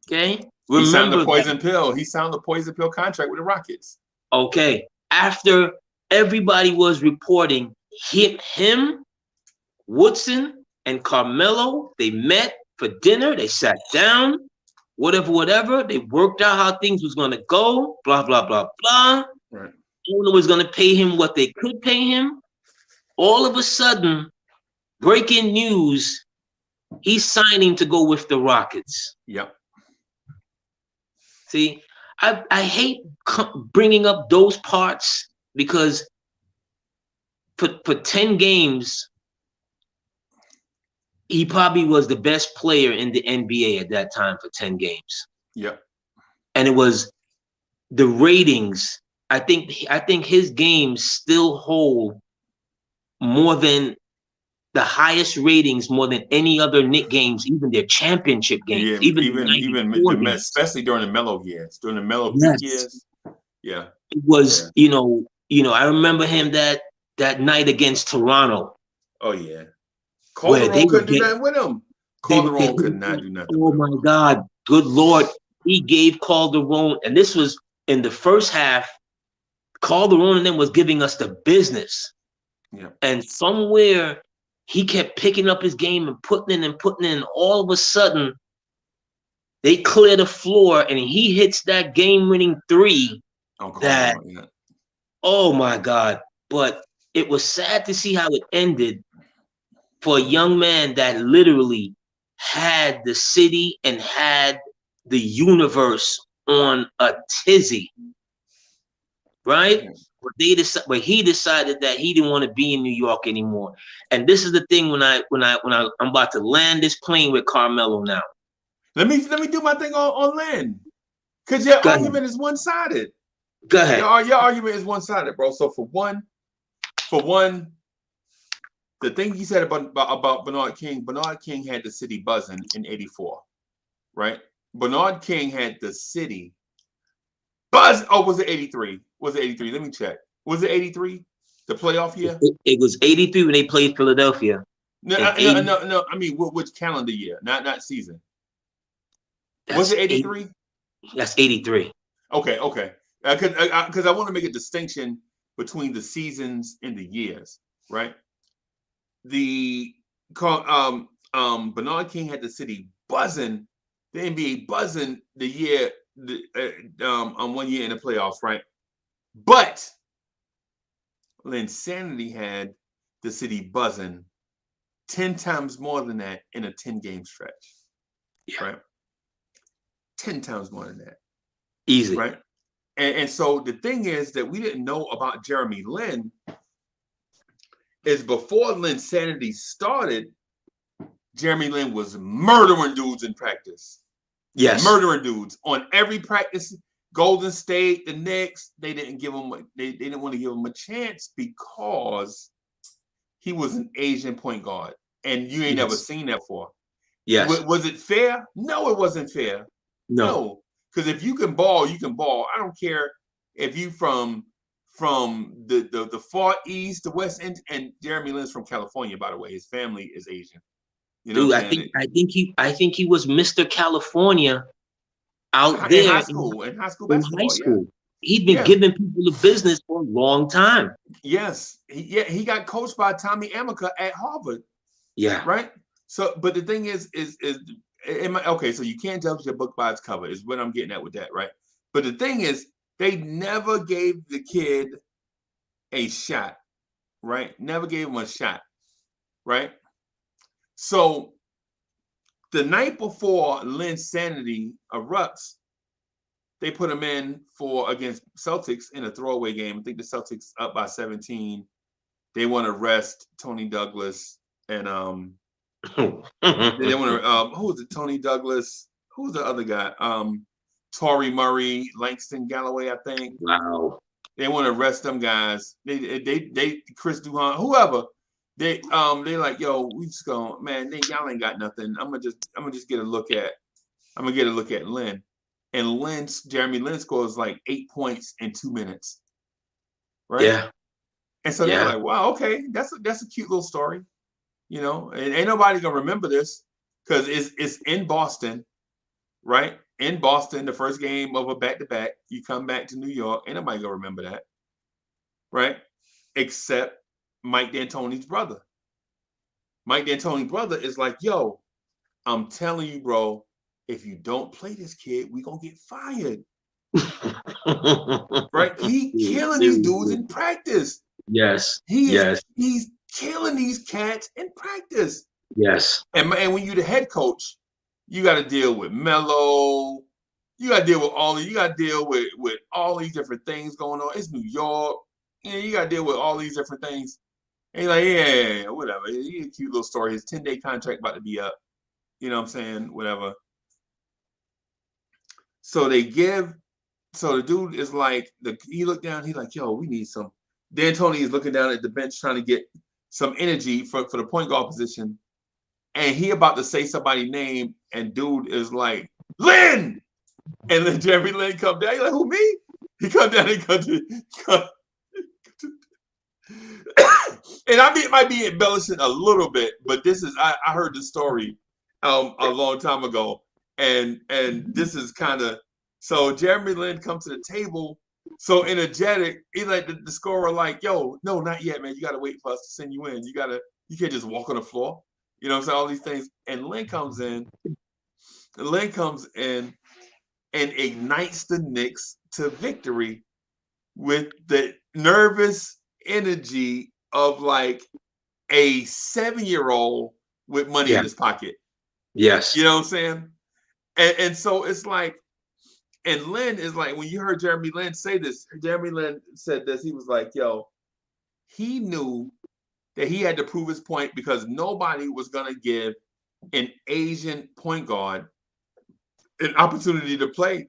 Okay. Remember, he signed the poison pill. He signed the poison pill contract with the Rockets. Okay. After everybody was reporting him, Woodson, and Carmelo, they met for dinner. They sat down. Whatever. They worked out how things was going to go. Blah, blah, blah, blah. Right. Owner was going to pay him what they could pay him. All of a sudden, breaking news, he's signing to go with the Rockets. Yep. See, I hate bringing up those parts because for 10 games, he probably was the best player in the NBA at that time for 10 games. Yep. And it was the ratings. I think his games still hold more than the highest ratings, more than any other Knicks games, even their championship games, even especially during the Melo years, during the Melo years. Yeah. It was, you know, I remember him that night against Toronto. Oh yeah. Calderon couldn't do nothing with him. Calderon could not do nothing. Oh my God. Good Lord. He gave Calderon, and this was in the first half, Calderon and them was giving us the business. Yeah. And somewhere he kept picking up his game and putting in. All of a sudden, they clear the floor and he hits that game-winning 3. Oh my God. But it was sad to see how it ended for a young man that literally had the city and had the universe on a tizzy, right? But he decided that he didn't want to be in New York anymore. And this is the thing when I'm about to land this plane with Carmelo now. Let me do my thing on land, because your argument is one-sided. Go ahead. Your argument is one-sided, bro. So for one, the thing he said about Bernard King had the city buzzing in '84, right? Bernard King had the city buzz. Oh, was it '83? Was it '83? Let me check. Was it '83? The playoff year? It was '83 when they played Philadelphia. No. I mean, which calendar year? Not season. Was it '83? That's '83. Okay. Because I want to make a distinction between the seasons and the years, right? The Bernard King had the city buzzing, the NBA buzzing the year, on 1 year in the playoffs, right? But Linsanity had the city buzzing 10 times more than that in a 10-game stretch. Yeah. Right? 10 times more than that. Easy. Right? And so the thing is that we didn't know about Jeremy Lin is before Linsanity started, Jeremy Lin was murdering dudes in practice. Yes. Murdering dudes on every practice. Golden State, the Knicks, they didn't give him. They didn't want to give him a chance because he was an Asian point guard, and you ain't never seen that before. Yes. Was it fair? No, it wasn't fair. No, because if you can ball, you can ball. I don't care if you from the far east, the west end, and Jeremy Lin's from California, by the way. His family is Asian. You know Dude, what I'm saying? I think he was Mr. California out there in high school basketball. Yeah. He'd been Yeah. giving people the business for a long time. Yes. He got coached by Tommy Amaker at Harvard. Yeah. Right. So, but the thing is okay, so you can't judge a book by its cover, is what I'm getting at with that, right? But the thing is, they never gave the kid a shot, right? Never gave him a shot, right? So the night before Linsanity erupts, they put him in against Celtics in a throwaway game. I think the Celtics up by 17. They want to rest Tony Douglas and they want to who was it? Tony Douglas. Who was the other guy? Torrey Murray, Langston Galloway, I think. Wow. They want to rest them guys. They Chris Duhon, whoever. They like, yo, we just go, man, y'all ain't got nothing. I'm gonna just get a look at Lin. And Jeremy Lin scores like 8 points in 2 minutes. Right? Yeah. And so they're like, wow, okay, that's a cute little story. You know, and ain't nobody gonna remember this because it's in Boston, right? In Boston, the first game of a back-to-back. You come back to New York, ain't nobody gonna remember that, right? Except Mike D'Antoni's brother. Mike D'Antoni's brother is like, yo, I'm telling you, bro, if you don't play this kid, we gonna get fired. Right? He killing these dudes in practice. Yes. He's killing these cats in practice. Yes. And when you're the head coach, you got to deal with Melo. You got to deal with with all these different things going on. It's New York. You got to deal with all these different things. And you're like, yeah, whatever. He's a cute little story. His 10-day contract about to be up. You know what I'm saying? Whatever. So the dude is like, he looked down, he's like, yo, we need some. D'Antoni is looking down at the bench trying to get some energy for the point guard position. And he about to say somebody's name, and dude is like, Lin! And then Jeremy Lin come down. He's like, who, me? He come down and and I might be embellishing a little bit, but this is, I heard the story a long time ago. And this is kind of, so Jeremy Lin comes to the table, so energetic. He like the scorer like, yo, no, not yet, man. You got to wait for us to send you in. You can't just walk on the floor. You know what I'm saying? All these things. And Lin comes in and ignites the Knicks to victory with the nervous energy of like a 7-year-old with money in his pocket. Yes. You know what I'm saying? And so it's like, and Lin is like, when you heard Jeremy Lin say this, Jeremy Lin said this, he was like, yo, he knew that he had to prove his point because nobody was going to give an Asian point guard an opportunity to play.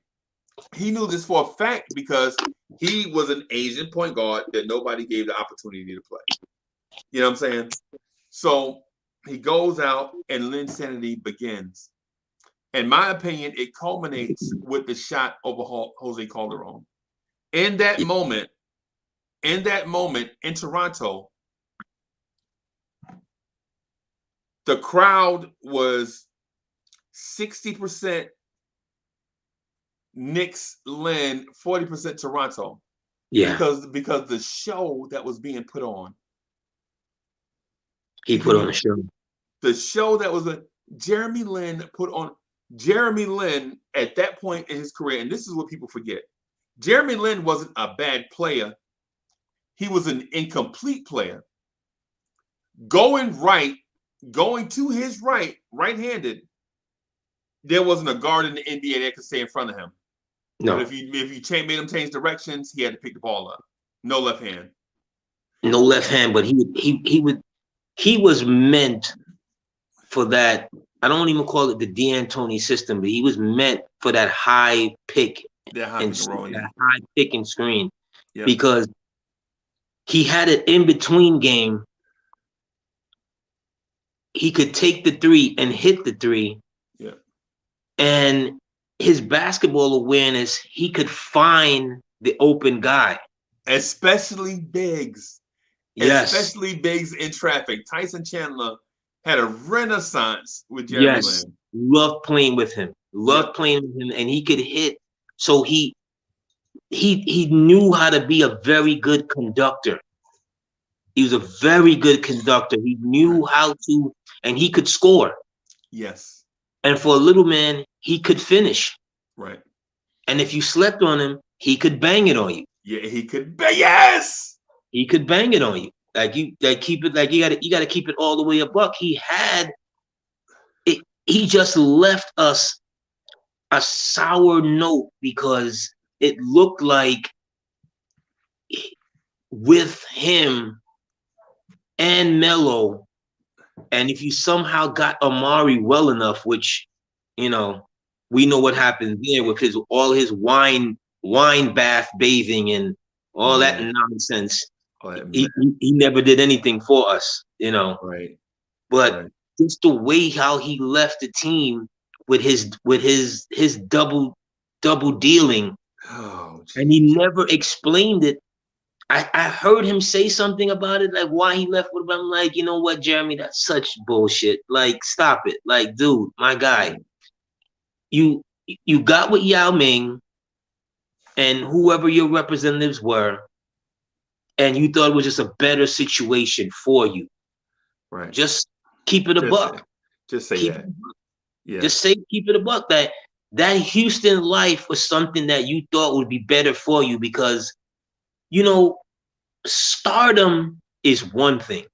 He knew this for a fact because he was an Asian point guard that nobody gave the opportunity to play. You know what I'm saying? So he goes out and Linsanity begins. In my opinion, it culminates with the shot over Jose Calderon. In that moment in Toronto, the crowd was 60% Knicks, Lin, 40% Toronto. Yeah. Because the show that was being put on. He put on a show. The show that was Jeremy Lin put on. Jeremy Lin at that point in his career, and this is what people forget. Jeremy Lin wasn't a bad player. He was an incomplete player. Going right going to his right-handed, there wasn't a guard in the NBA that could stay in front of him. But No, if you made him change directions, he had to pick the ball up. No left hand. no left hand, but he was meant for that. I don't even call it the D'Antoni system, but he was meant for that high pick That high pick and roll, yeah. that high pick and screen, Yep. because he had an in between game. He could take the three and hit the three. Yeah. And his basketball awareness, he could find the open guy. Especially bigs. Yes. Especially bigs in traffic. Tyson Chandler had a renaissance with Jeremy Lin. Loved playing with him. And he could hit. So he knew how to be a very good conductor. He was a very good conductor. He knew how to, and he could score. Yes. And for a little man, he could finish. Right. And if you slept on him, he could bang it on you. Yeah, he could. Yes. He could bang it on you. You gotta keep it all the way a buck. He had it. He just left us a sour note because it looked like with him and Melo, and if you somehow got Amari well enough, which, we know what happened there with all his wine bath bathing and all that nonsense. He never did anything for us, Right. But just the way how he left the team with his double dealing, and he never explained it. I heard him say something about it, like why he left with him. I'm like, you know what, Jeremy, that's such bullshit. Like, stop it. Like, dude, my guy, you got with Yao Ming and whoever your representatives were, and you thought it was just a better situation for you. Right. Just keep it a buck. Just say that. Yeah. Just keep it a buck. That Houston life was something that you thought would be better for you because, stardom is one thing.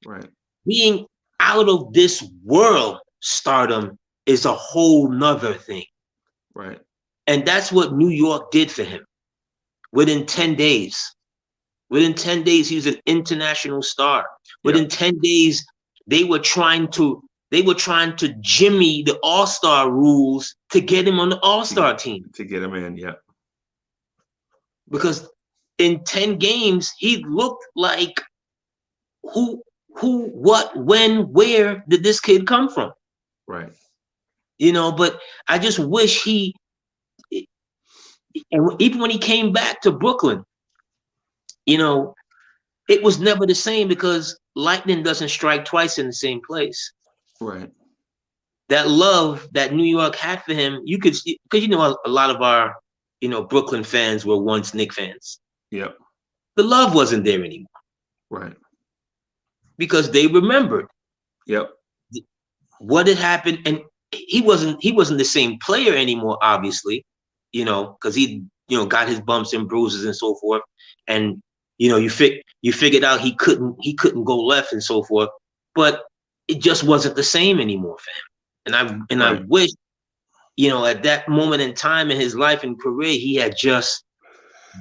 Right. Being out of this world stardom is a whole nother thing. Right. And that's what New York did for him. Within 10 days, he was an international star. Within 10 days, they were trying to jimmy the All-Star rules to get him on the All-Star team. To get him in, yeah. Because in 10 games, he looked like who, what, when, where did this kid come from? Right. But I just wish and even when he came back to Brooklyn, it was never the same because lightning doesn't strike twice in the same place. Right. That love that New York had for him, you could, because a lot of our, Brooklyn fans were once Knicks fans. Yep. The love wasn't there anymore. Right. Because they remembered. Yep. What had happened, and he wasn't the same player anymore, obviously, because he, got his bumps and bruises and so forth, and you figured out he couldn't go left and so forth, but it just wasn't the same anymore for him. And I wish, at that moment in time in his life and career, he had just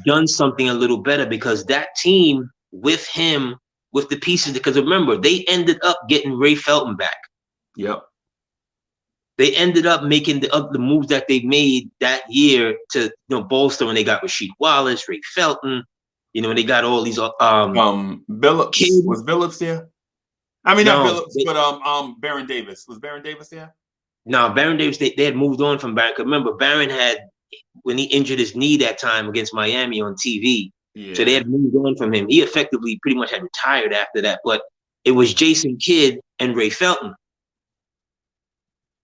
done something a little better, because that team with him, with the pieces, because remember, they ended up getting Ray Felton back. Yep. They ended up making the moves that they made that year to bolster when they got Rasheed Wallace, Ray Felton, when they got all these Billups. Kid. Was Billups there? I mean, No, not Billups, but Baron Davis. Was Baron Davis there? No, Baron Davis, they had moved on from Baron. Remember, Baron had, when he injured his knee that time against Miami on TV, so they had moved on from him. He effectively pretty much had retired after that, but it was Jason Kidd and Ray Felton.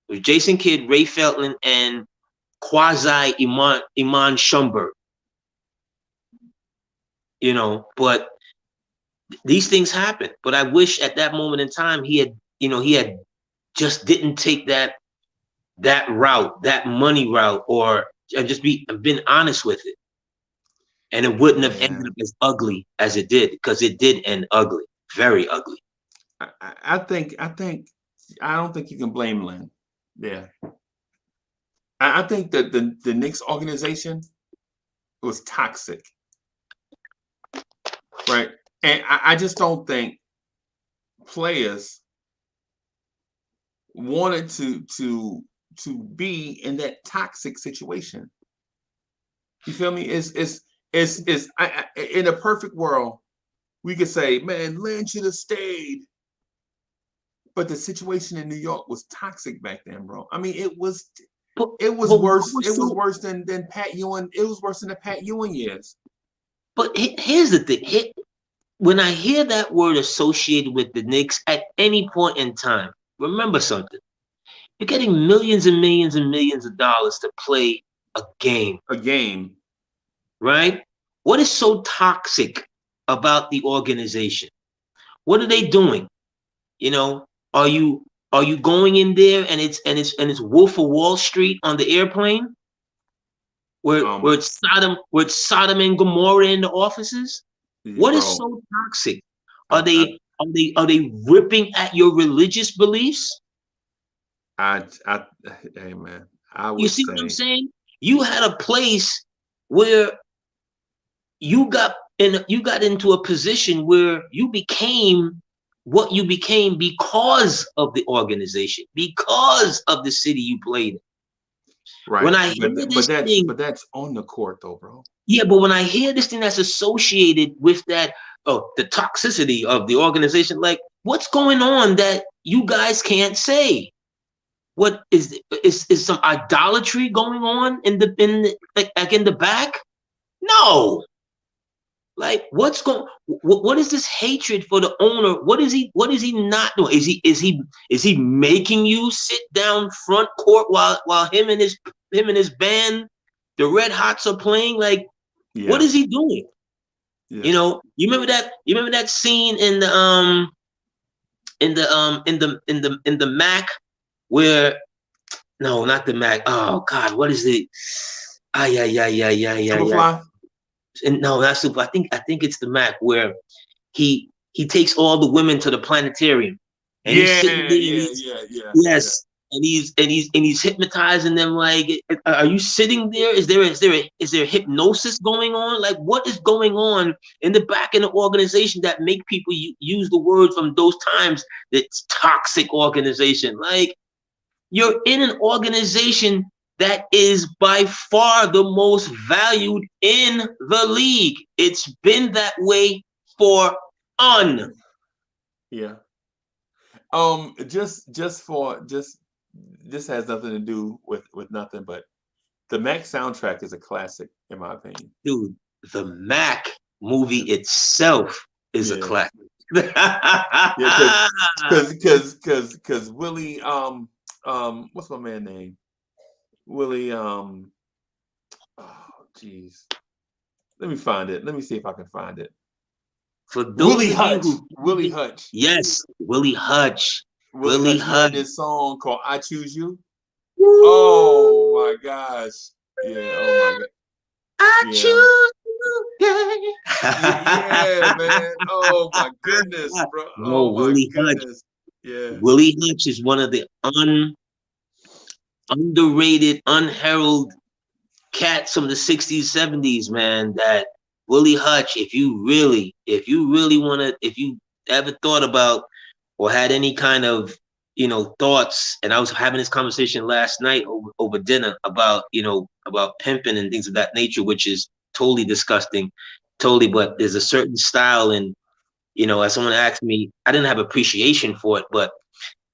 It was Jason Kidd, Ray Felton, and quasi Iman Shumpert. But these things happen. But I wish at that moment in time he had just didn't take that route, that money route, or just been honest with it. And it wouldn't have ended up as ugly as it did, because it did end ugly, very ugly. I don't think you can blame Lynn. Yeah, I think that the Knicks organization was toxic, right? And I just don't think players wanted to be in that toxic situation. You feel me? In a perfect world, we could say, man, Lynn should have stayed. But the situation in New York was toxic back then, bro. I mean, But, it was but what worse. was It was so? worse than Pat Ewing. It was worse than the Pat Ewing years. But here's the thing. When I hear that word associated with the Knicks at any point in time, remember something. You're getting millions and millions and millions of dollars to play a game, A game. right? What is so toxic about the organization? What are they doing? You know, are you going in there and it's Wolf of Wall Street on the airplane where Um, it's Sodom and Gomorrah in the offices? What is bro, so toxic? Are I, I, they ripping at your religious beliefs? I, hey man, I You would see what I'm say, saying? You had a place where you got into a position where you became what you became because of the organization, because of the city you played in. When right, I hear but this thing, that's on the court though, bro. yeah, but when I hear this thing that's associated with that, oh, the toxicity of the organization, like what's going on that you guys can't say? What is some idolatry going on like in the back? No. Like what is this hatred for the owner? What is he not doing? Is he making you sit down front court while him and his band, the Red Hots, are playing? Like, what Yeah, is he doing? yeah. You remember that scene in the Mac where, no, not the Mac. Oh God, what is it? Ah, yeah, yeah, yeah, yeah, yeah, yeah. Superfly. And no, not super. I think it's the Mac where he takes all the women to the planetarium, and he's Yeah, sitting there, and yeah, he's, yeah, yeah, yeah. yes, and he's hypnotizing them. Like, are you sitting there? Is there hypnosis going on? Like, what is going on in the back of the organization that make people use the word from those times? That's toxic organization. Like, you're in an organization that is by far the most valued in the league. It's been that way for on. Yeah. Just this has nothing to do with nothing, but the Mac soundtrack is a classic in my opinion. Dude, the Mac movie itself is a Yeah, classic. yeah, because Willie what's my man name? Willie oh jeez. Let me find it. Let me see if I can find it. For those Willie of you Hutch. who, Willie Hutch. yes, Willie Hutch. Willie Willie Hutch. He had Hutch. this song called "I Choose You." Oh Woo! my gosh. Yeah. Oh my god. I Yeah. choose you. Yeah, man. Oh my goodness, bro. No, Oh my Willie Hutch. goodness. Yeah. Willie Hutch is one of the underrated, unheralded cats from the 60s, 70s, man. That Willie Hutch, if you really want to, if you ever thought about or had any kind of, thoughts, and I was having this conversation last night over dinner about pimping and things of that nature, which is totally disgusting, totally. But there's a certain style, and as someone asked me, I didn't have appreciation for it, but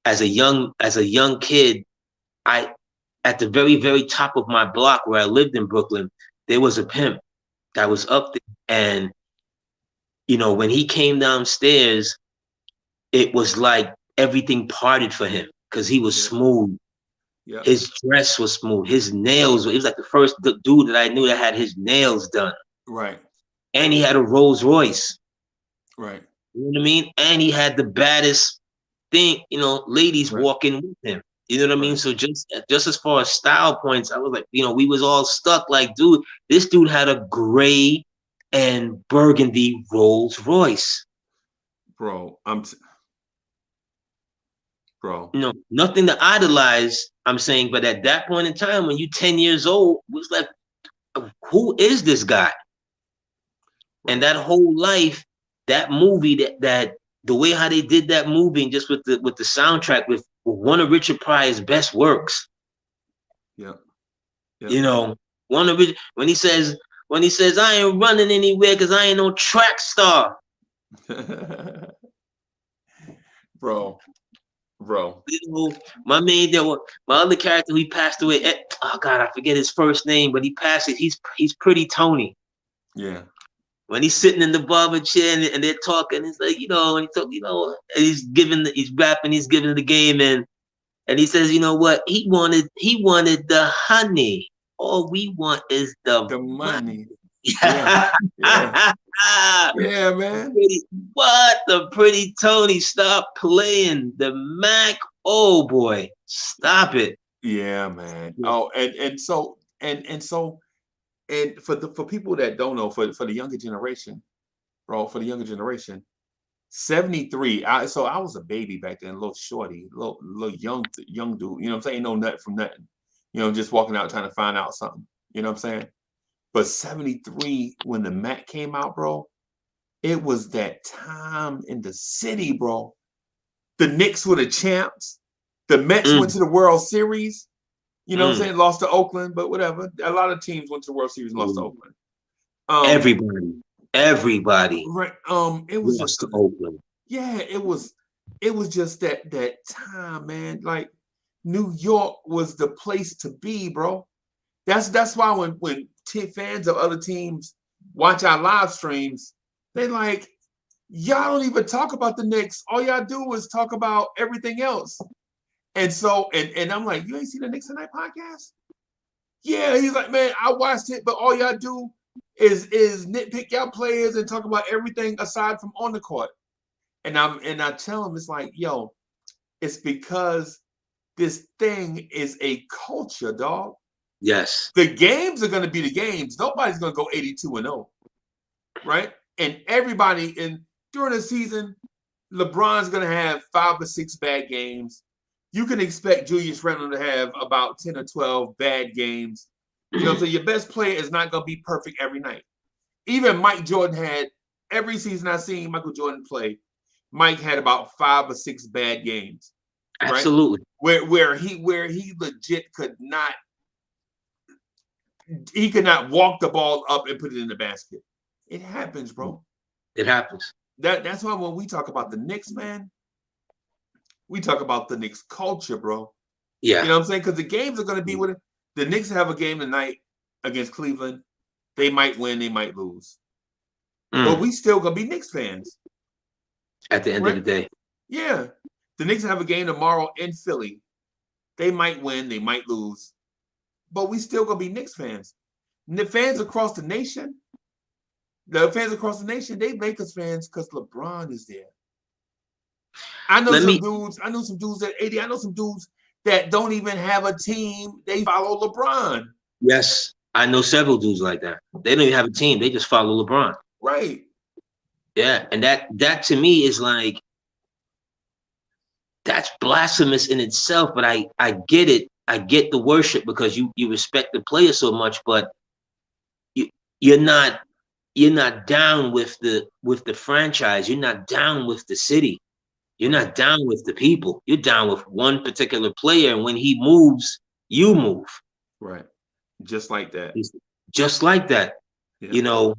as a young kid, I at the very, very top of my block where I lived in Brooklyn, there was a pimp that was up there. And, when he came downstairs, it was like everything parted for him because he was Yeah. smooth. Yeah. His dress was smooth. His nails, it was like the first dude that I knew that had his nails done. Right. And he had a Rolls Royce. Right. You know what I mean? And he had the baddest thing, ladies Right. walking with him. You know what I mean? Right. So just as far as style points, I was like, we was all stuck. Like, dude, this dude had a gray and burgundy Rolls Royce. Bro, bro. Nothing to idolize, I'm saying, but at that point in time, when you're 10 years old, it was like, who is this guy? Right. And that whole life, that movie, that the way how they did that movie, and just with the soundtrack, with one of Richard Pryor's best works. Yeah. Yeah. You know, one of it when he says I ain't running anywhere because I ain't no track star. Bro. You know, my man, my other character, he passed away. Oh God, I forget his first name, but he passed it. He's Pretty Tony. Yeah. When he's sitting in the barber chair and they're talking, it's like, and he talk, and he's rapping, he's giving the game, and he says, you know what? He wanted the honey. All we want is the money. Yeah. Yeah, man. The Pretty Tony, stop playing the Mac. Oh boy, stop it. Yeah, man. Oh, and so for people that don't know, for the younger generation, bro, for the younger generation, 73. I was a baby back then, a little shorty, little young dude. You know what I'm saying? No nut from nothing. Just walking out trying to find out something. You know what I'm saying? But 73, when the Mac came out, bro, it was that time in the city, bro. The Knicks were the champs. The Mets went to the World Series. You know what I'm saying? Lost to Oakland, but whatever. A lot of teams went to the World Series and lost to Oakland. Everybody. Right. It was lost just to Oakland. Yeah, it was just that time, man. Like New York was the place to be, bro. That's why when fans of other teams watch our live streams, they like, y'all don't even talk about the Knicks. All y'all do is talk about everything else. And so, and I'm like, you ain't seen the Knicks Tonight podcast? Yeah, he's like, man, I watched it, but all y'all do is nitpick y'all players and talk about everything aside from on the court. And I tell him, it's like, yo, it's because this thing is a culture, dog. Yes. The games are going to be the games. Nobody's going to go 82-0, right? And everybody during the season, LeBron's going to have 5 or 6 bad games. You can expect Julius Randle to have about 10 or 12 bad games. So your best player is not going to be perfect every night. Even Mike Jordan had, every season I've seen Michael Jordan play, Mike had about 5 or 6 bad games. Absolutely. Right? Where he legit could not walk the ball up and put it in the basket. It happens, bro. It happens. That's why when we talk about the Knicks, man, we talk about the Knicks culture, bro. Yeah. You know what I'm saying? Because the games are going to be with it. The Knicks have a game tonight against Cleveland. They might win, they might lose. But we still going to be Knicks fans. At the end of the day. Yeah. The Knicks have a game tomorrow in Philly. They might win, they might lose. But we still going to be Knicks fans. And the fans across the nation, they make us fans because LeBron is there. I know some dudes that 80. I know some dudes that don't even have a team. They follow LeBron. Yes. I know several dudes like that. They don't even have a team. They just follow LeBron. Right. Yeah. And that to me is like, that's blasphemous in itself. But I get it. I get the worship because you respect the player so much, but you're not down with the franchise. You're not down with the city. You're not down with the people. You're down with one particular player, and when he moves, you move. Right. Just like that. Just like that. Yeah.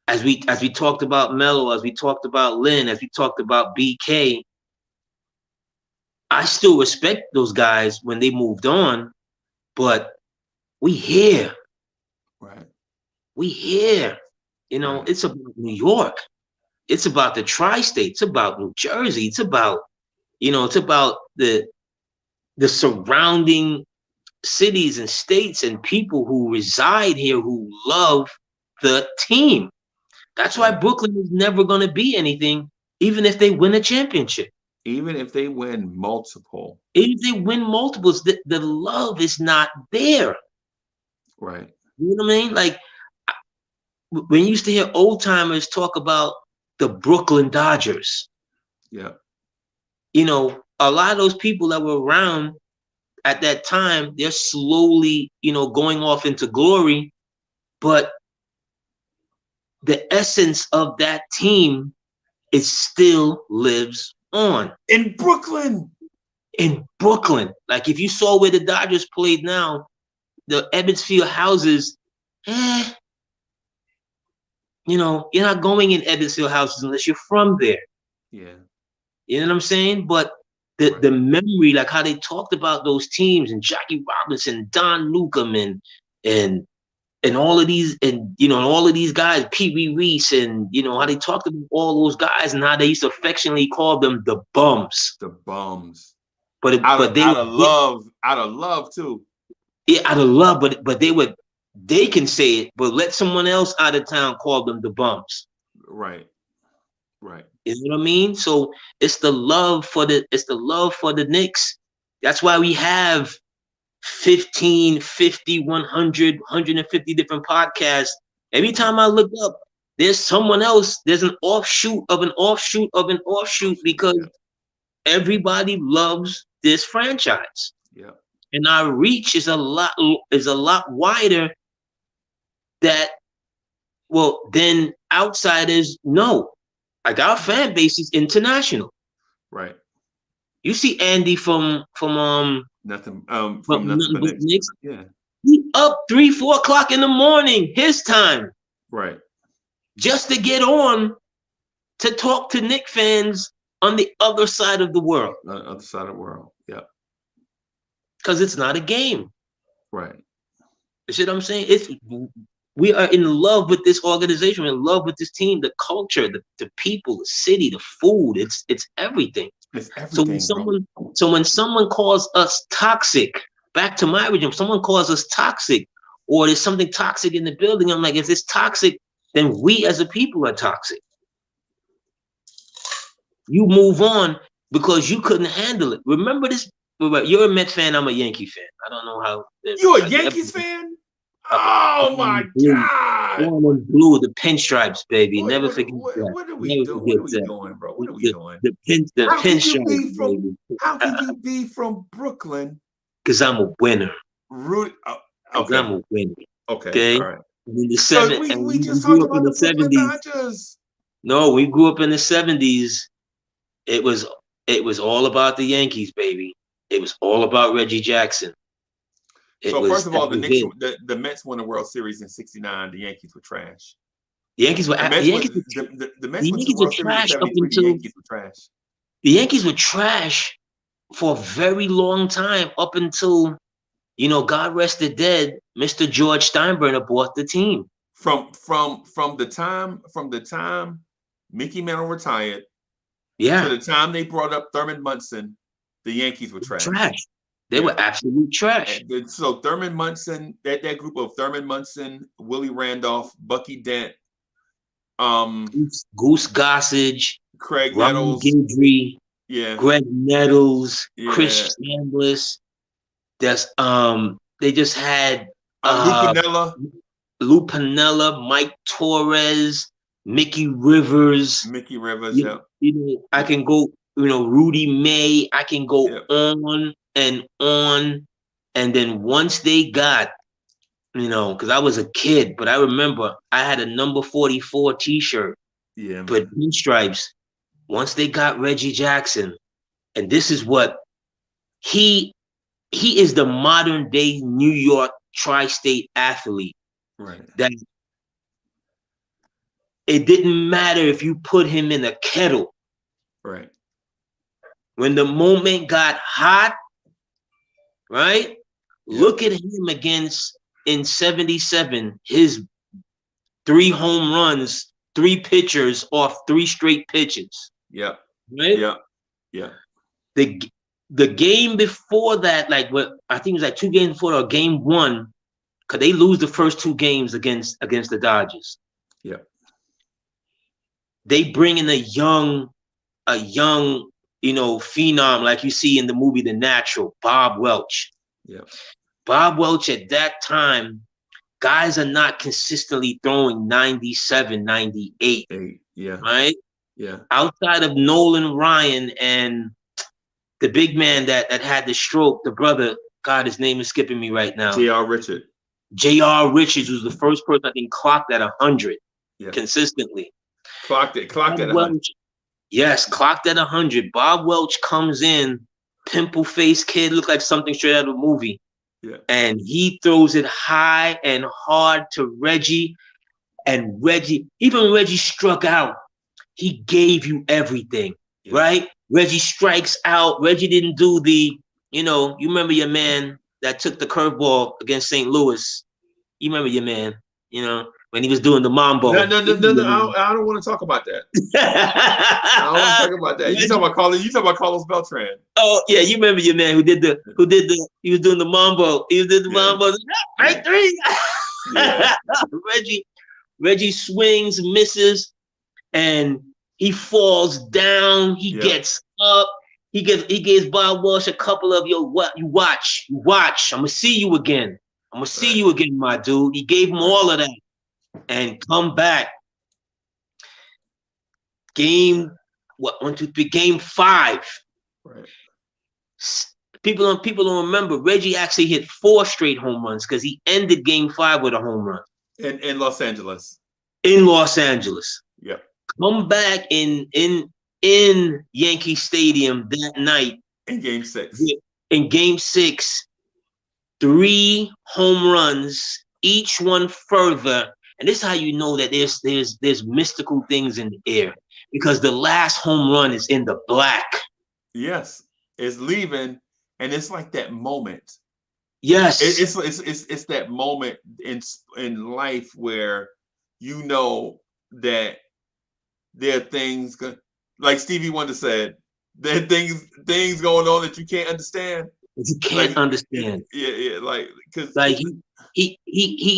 As we talked about Melo, as we talked about Lynn, as we talked about BK, I still respect those guys when they moved on, but we here. Right. We here. Right. It's about New York. It's about the tri-state. It's about New Jersey. It's about, it's about the surrounding cities and states and people who reside here who love the team. That's why Brooklyn is never going to be anything, even if they win a championship. Even if they win multiple. Even if they win multiples, the love is not there. Right. You know what I mean? Like, when you used to hear old timers talk about the Brooklyn Dodgers. Yeah. a lot of those people that were around at that time, they're slowly, going off into glory, but the essence of that team, it still lives on. In Brooklyn. In Brooklyn. Like if you saw where the Dodgers played now, the Ebbets Field houses, you're not going in Ebbets Field houses unless you're from there. Yeah. You know what I'm saying? But the memory, like how they talked about those teams and Jackie Robinson, Don Newcomb, and all of these, and all of these guys, Pee Wee Reese, and how they talked about all those guys and how they used to affectionately call them the bums. The bums. But out of love too. Yeah, out of love, but they can say it, but let someone else out of town call them the bums. Right. You know what I mean? So it's the love for the Knicks. That's why we have 15, 50, 100, 150 different podcasts. Every time I look up, there's someone else. There's an offshoot of an offshoot of an offshoot because everybody loves this franchise. Yeah. And our reach is a lot wider than outsiders know. Like our fan base is international. Right. You see Andy from Nothing but Knicks. Yeah. He up 3-4 o'clock in the morning, his time. Right. Just to get on to talk to Knicks fans on the other side of the world. On the other side of the world. Yeah. Because it's not a game. Right. You see what I'm saying? We are in love with this organization, we're in love with this team, the culture, the people, the city, the food. It's everything. It's everything. So when someone calls us toxic, back to my original, someone calls us toxic, or there's something toxic in the building, I'm like, if it's toxic, then we as a people are toxic. You move on because you couldn't handle it. Remember this? You're a Mets fan, I'm a Yankee fan. I don't know how. You're a Yankees fan? Oh my God! Blue, the pinstripes, baby. Never forget that. What are we doing, bro? What are we doing? The pinstripes, baby. How can you be from Brooklyn? Because I'm a winner. Okay. I'm a winner. Okay. All right. In the we just talked about the Brooklyn Dodgers. No, we grew up in the 70s. It was all about the Yankees, baby. It was all about Reggie Jackson. First of all, the Mets won the World Series in '69. The Yankees were trash. The Yankees were trash up until the Yankees were trash. The Yankees were trash for a very long time, up until God rest the dead, Mr. George Steinbrenner bought the team. From the time Mickey Mantle retired, to the time they brought up Thurman Munson, the Yankees were trash. They were absolute trash. So Thurman Munson, that group of Thurman Munson, Willie Randolph, Bucky Dent, Goose Gossage, Craig Ron Nettles, Guidry, Greg Nettles, Chris Chambliss. They just had Lou Piniella, Mike Torres, Mickey Rivers. I can go, Rudy May. I can go on and on. And then once they got, because I was a kid, but I remember I had a number 44 t-shirt. Yeah. But pinstripes. Once they got Reggie Jackson, and this is what he is, the modern day New York tri-state athlete. Right. That it didn't matter if you put him in a kettle. Right. When the moment got hot, right? Yeah. Look at him in 77, his 3 home runs, 3 pitchers off 3 straight pitches. Yeah. Right? Yeah. Yeah. The game before that, I think it was 2 games before, or game 1, because they lose the first 2 games against the Dodgers. Yeah. They bring in a young, phenom, like you see in the movie The Natural, Bob Welch. Yeah. Bob Welch at that time, guys are not consistently throwing 97, 98. Yeah. Right? Yeah. Outside of Nolan Ryan and the big man that had the stroke, the brother, God, his name is skipping me right now. J.R. Richard. J.R. Richards was the first person I think clocked at 100 consistently. Clocked at 100. Yes, clocked at 100. Bob Welch comes in, pimple face kid, looked like something straight out of a movie. Yeah. And he throws it high and hard to Reggie. And Reggie, even when Reggie struck out, he gave you everything, right? Reggie strikes out. Reggie didn't do the, you remember your man that took the curveball against St. Louis. You remember your man, when he was doing the mambo. No. I don't want to talk about that. I don't want to talk about that. You talking about Carlos Beltran. Oh yeah, you remember your man he was doing the mambo. He did the mambo. Right three. Yeah. Reggie swings, misses, and he falls down. He gets up. He gives Bob Walsh a couple of you watch. I'm gonna see you again. My dude. He gave him all of that, and come back. Game 5. Right. People don't remember. Reggie actually hit 4 straight home runs because he ended Game 5 with a home run. In Los Angeles. Yeah. Come back in Yankee Stadium that night. In Game 6. In Game 6, 3 home runs, each one further. And this is how you know that there's mystical things in the air, because the last home run is in the black. Yes, it's leaving, and it's like that moment. Yes, it's that moment in life where you know that there are things, like Stevie Wonder said, there are things going on that you can't understand. You can't understand. Yeah, like because he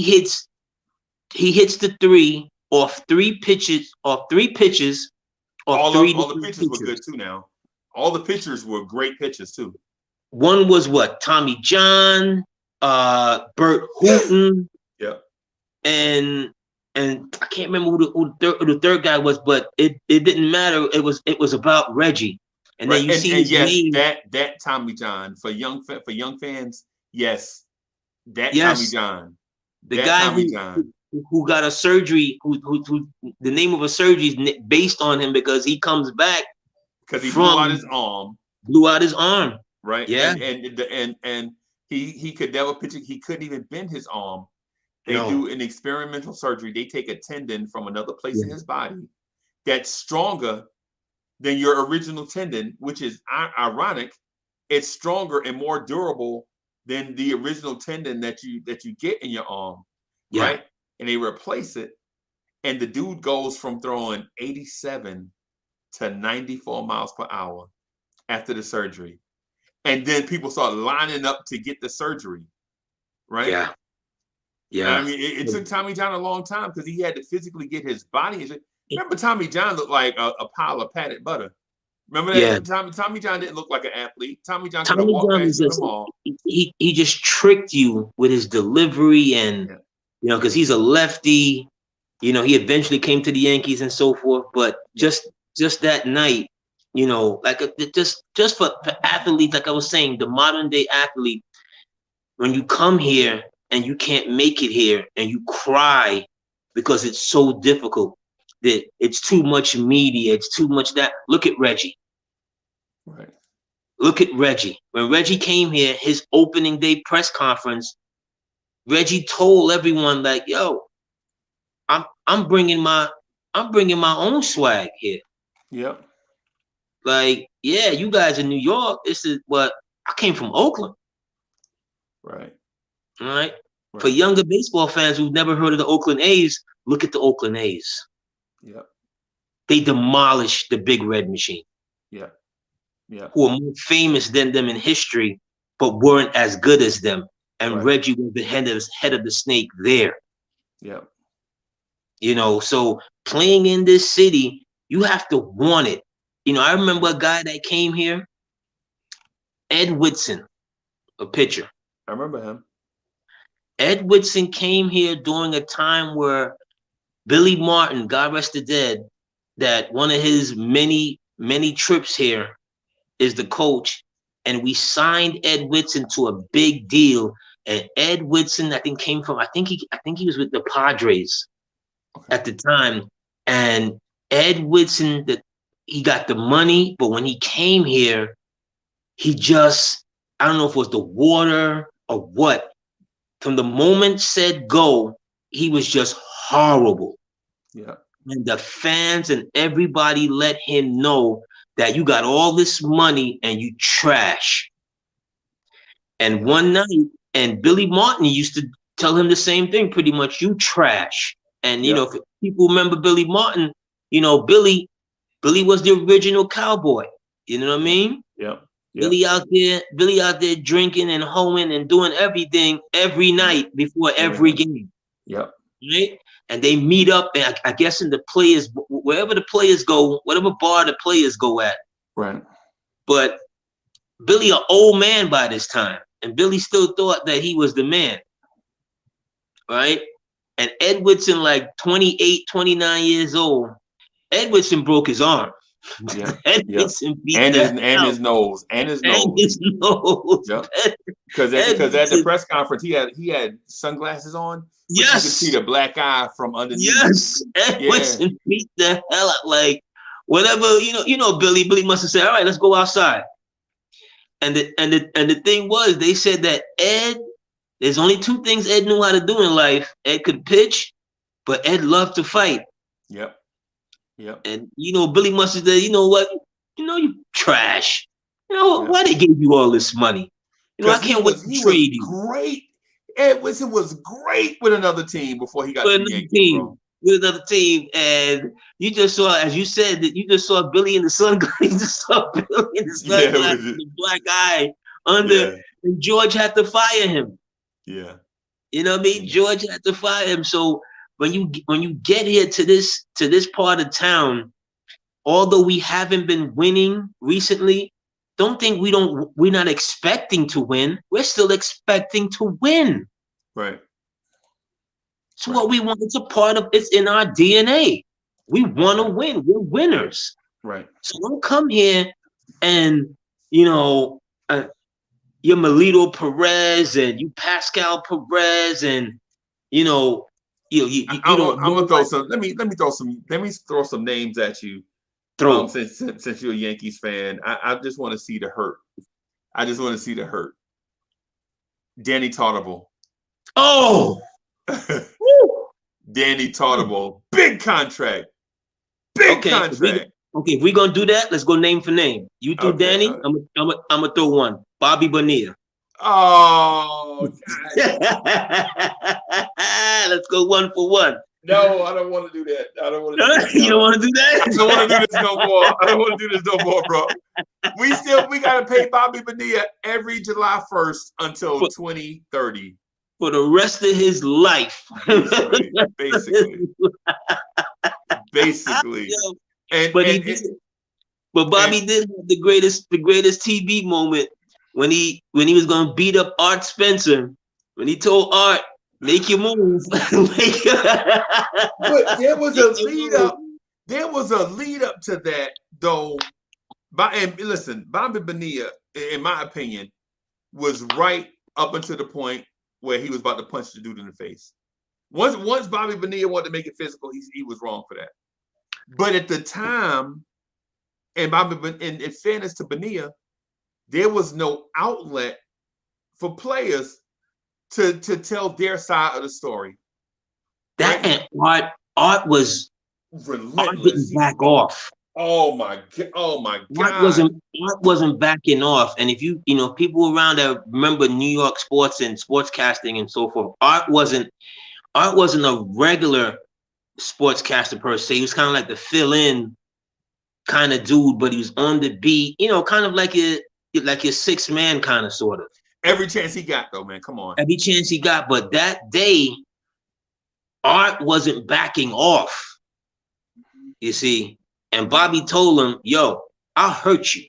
hits the 3 off 3 pitches. All the pitches were good too. Now, all the pitchers were great pitches too. One was what? Tommy John, Bert Hooton, and I can't remember who the third guy was, but it didn't matter. It was about Reggie, and then you see his name. That Tommy John for young fans. Yes, Tommy John, the guy who got a surgery, who the name of a surgery is based on him because he comes back because he blew out his arm. Right. Yeah. And he could never pitch it. He couldn't even bend his arm. They do an experimental surgery. They take a tendon from another place in his body that's stronger than your original tendon, which is ironic. It's stronger and more durable than the original tendon that you get in your arm. Yeah. Right. And they replace it. And the dude goes from throwing 87 to 94 miles per hour after the surgery. And then people start lining up to get the surgery, right? Yeah. I mean, it took Tommy John a long time because he had to physically get his body. Remember, Tommy John looked like a pile of patted butter. Remember that? Yeah. Tommy John didn't look like an athlete. Tommy John could have walked past the ball. He just tricked you with his delivery and, because he's a lefty. He eventually came to the Yankees and so forth. But just that night, like just for athletes, like I was saying, the modern day athlete, when you come here and you can't make it here and you cry because it's so difficult, that it's too much media, it's too much that. Look at Reggie. Right. Look at Reggie. When Reggie came here, his opening day press conference, Reggie told everyone like, "Yo, I'm bringing my own swag here." Yep. Like, yeah, you guys in New York, this is what I came from Oakland. Right. All right. For younger baseball fans who've never heard of the Oakland A's, look at the Oakland A's. Yep. They demolished the Big Red Machine. Yeah. Yeah. Who are more famous than them in history, but weren't as good as them. And Reggie was the head of the snake there. Yeah. So playing in this city, you have to want it. I remember a guy that came here, Ed Whitson, a pitcher. I remember him. Ed Whitson came here during a time where Billy Martin, God rest the dead, that one of his many, many trips here is the coach. and we signed Ed Whitson to a big deal. And Ed Whitson, I think, I think he was with the Padres at the time. And Ed Whitson, he got the money, but when he came here, he just, I don't know if it was the water or what. From the moment said go, he was just horrible. Yeah. And the fans and everybody let him know that you got all this money and you trash. And one night, and Billy Martin used to tell him the same thing, pretty much, you trash. And, you know, if people remember Billy Martin, you know, Billy was the original cowboy. You know what I mean? Yeah. Billy out there drinking and hoeing and doing everything every night before every game. Yep. Right? And they meet up, and I guess in the players, wherever the players go, whatever bar the players go at. Right. But Billy, an old man by this time, and Billy still thought that he was the man. Right? And Ed Whitson, like 28, 29 years old, Ed Whitson broke his arm. Yeah. Ed Whitson beat and his nose. Yep. Because at the press conference, he had sunglasses on. Yes. You could see the black eye from underneath. Yes. Ed Whitson beat the hell out, like whatever, you know, Billy must have said, all right, let's go outside. And the thing was, they said that Ed, there's only two things Ed knew how to do in life. Ed could pitch, but Ed loved to fight. Yep. Yep. And you know, Billy must have said, you know what? You know, you trash. You know, why they gave you all this money? You know, I can't wait to trade you. Great. Ed Whitson was great with another team before he got to the Yankees, bro. With another team, and you just saw, as you said, that you just saw Billy in the sunglasses. You just saw Billy in the sunglasses, the black eye under, and George had to fire him. Yeah. You know what I mean? George had to fire him. So when you get here to this part of town, although we haven't been winning recently, don't think we're not expecting to win. We're still expecting to win. Right. So what we want, it's in our DNA. We want to win. We're winners. Right. So don't come here and, you know, you're Melito Perez and you Pascal Perez and, you know, I'm gonna throw some. Let me throw some names at you. Since you're a Yankees fan, I just want to see the hurt. Danny Tartabull. Oh. Danny Tartabull. Big contract. Contract. If we're gonna do that, let's go name for name. You do Danny. I'm gonna throw one. Bobby Bonilla. Oh. Let's go one for one. No, I don't want to do that. You don't want to do that? I don't want to do this no more. Bro. We gotta pay Bobby Bonilla every July 1st until 2030. For the rest of his life. Basically. But Bobby did have the greatest TV moment when he was gonna beat up Art Spencer, when he told Art, make your move. But there was a lead up. There was a lead up to that, though. And listen, Bobby Bonilla, in my opinion, was right up until the point where he was about to punch the dude in the face. Once Bobby Bonilla wanted to make it physical, he was wrong for that. But at the time, and in fairness to Bonilla, there was no outlet for players to tell their side of the story. That and Art was relentless. Art didn't back off. Oh my God! Art wasn't backing off. And if people around that remember New York sports and sportscasting and so forth, Art wasn't a regular sportscaster per se. He was kind of like the fill-in kind of dude, but he was on the beat. Kind of like your 6-man kind of sort of. Every chance he got, though, man. Come on. Every chance he got, but that day, Art wasn't backing off. You see, and Bobby told him, "Yo, I'll hurt you."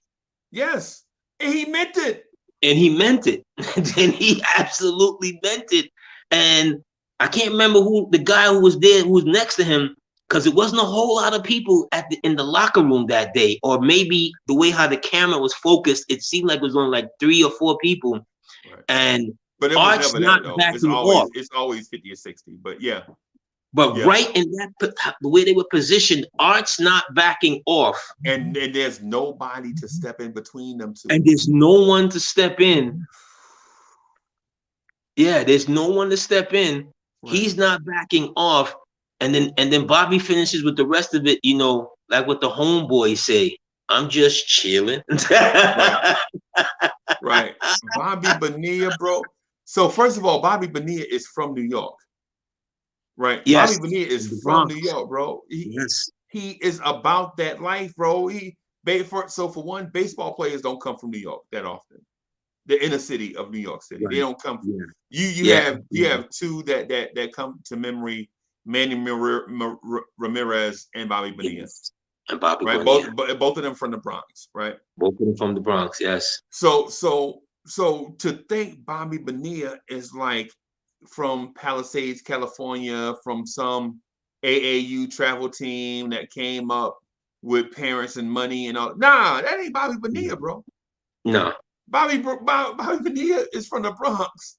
Yes, and he meant it. And he absolutely meant it. And I can't remember who the guy who was there, who was next to him, because it wasn't a whole lot of people in the locker room that day, or maybe the way how the camera was focused, it seemed like it was only like 3 or 4 people, Right. and But it was Art's never not that though. backing off. It's always 50 or 60. But yeah. But Yeah. right in the way they were positioned, Art's not backing off. And there's nobody to step in between them two. And there's no one to step in. Yeah, there's no one to step in. Right. He's not backing off. And then Bobby finishes with the rest of it, you know, like what the homeboys say. I'm just chilling. Right. Right. Bobby Bonilla, bro. So first of all, Bobby Bonilla is from New York. Right. Yes. Bobby Bonilla is from New York, bro. He is about that life, bro. For one, baseball players don't come from New York that often. The inner city of New York City. Right. They don't come from you have two that come to memory, Manny Ramirez and Bobby Bonilla. Yes. And Bobby right? Bonilla. Both of them from the Bronx, right? Both of them from the Bronx, yes. So to think Bobby Bonilla is like from Palisades, California, from some AAU travel team that came up with parents and money and all. Nah, that ain't Bobby Bonilla, bro. No. Bobby Bonilla is from the Bronx.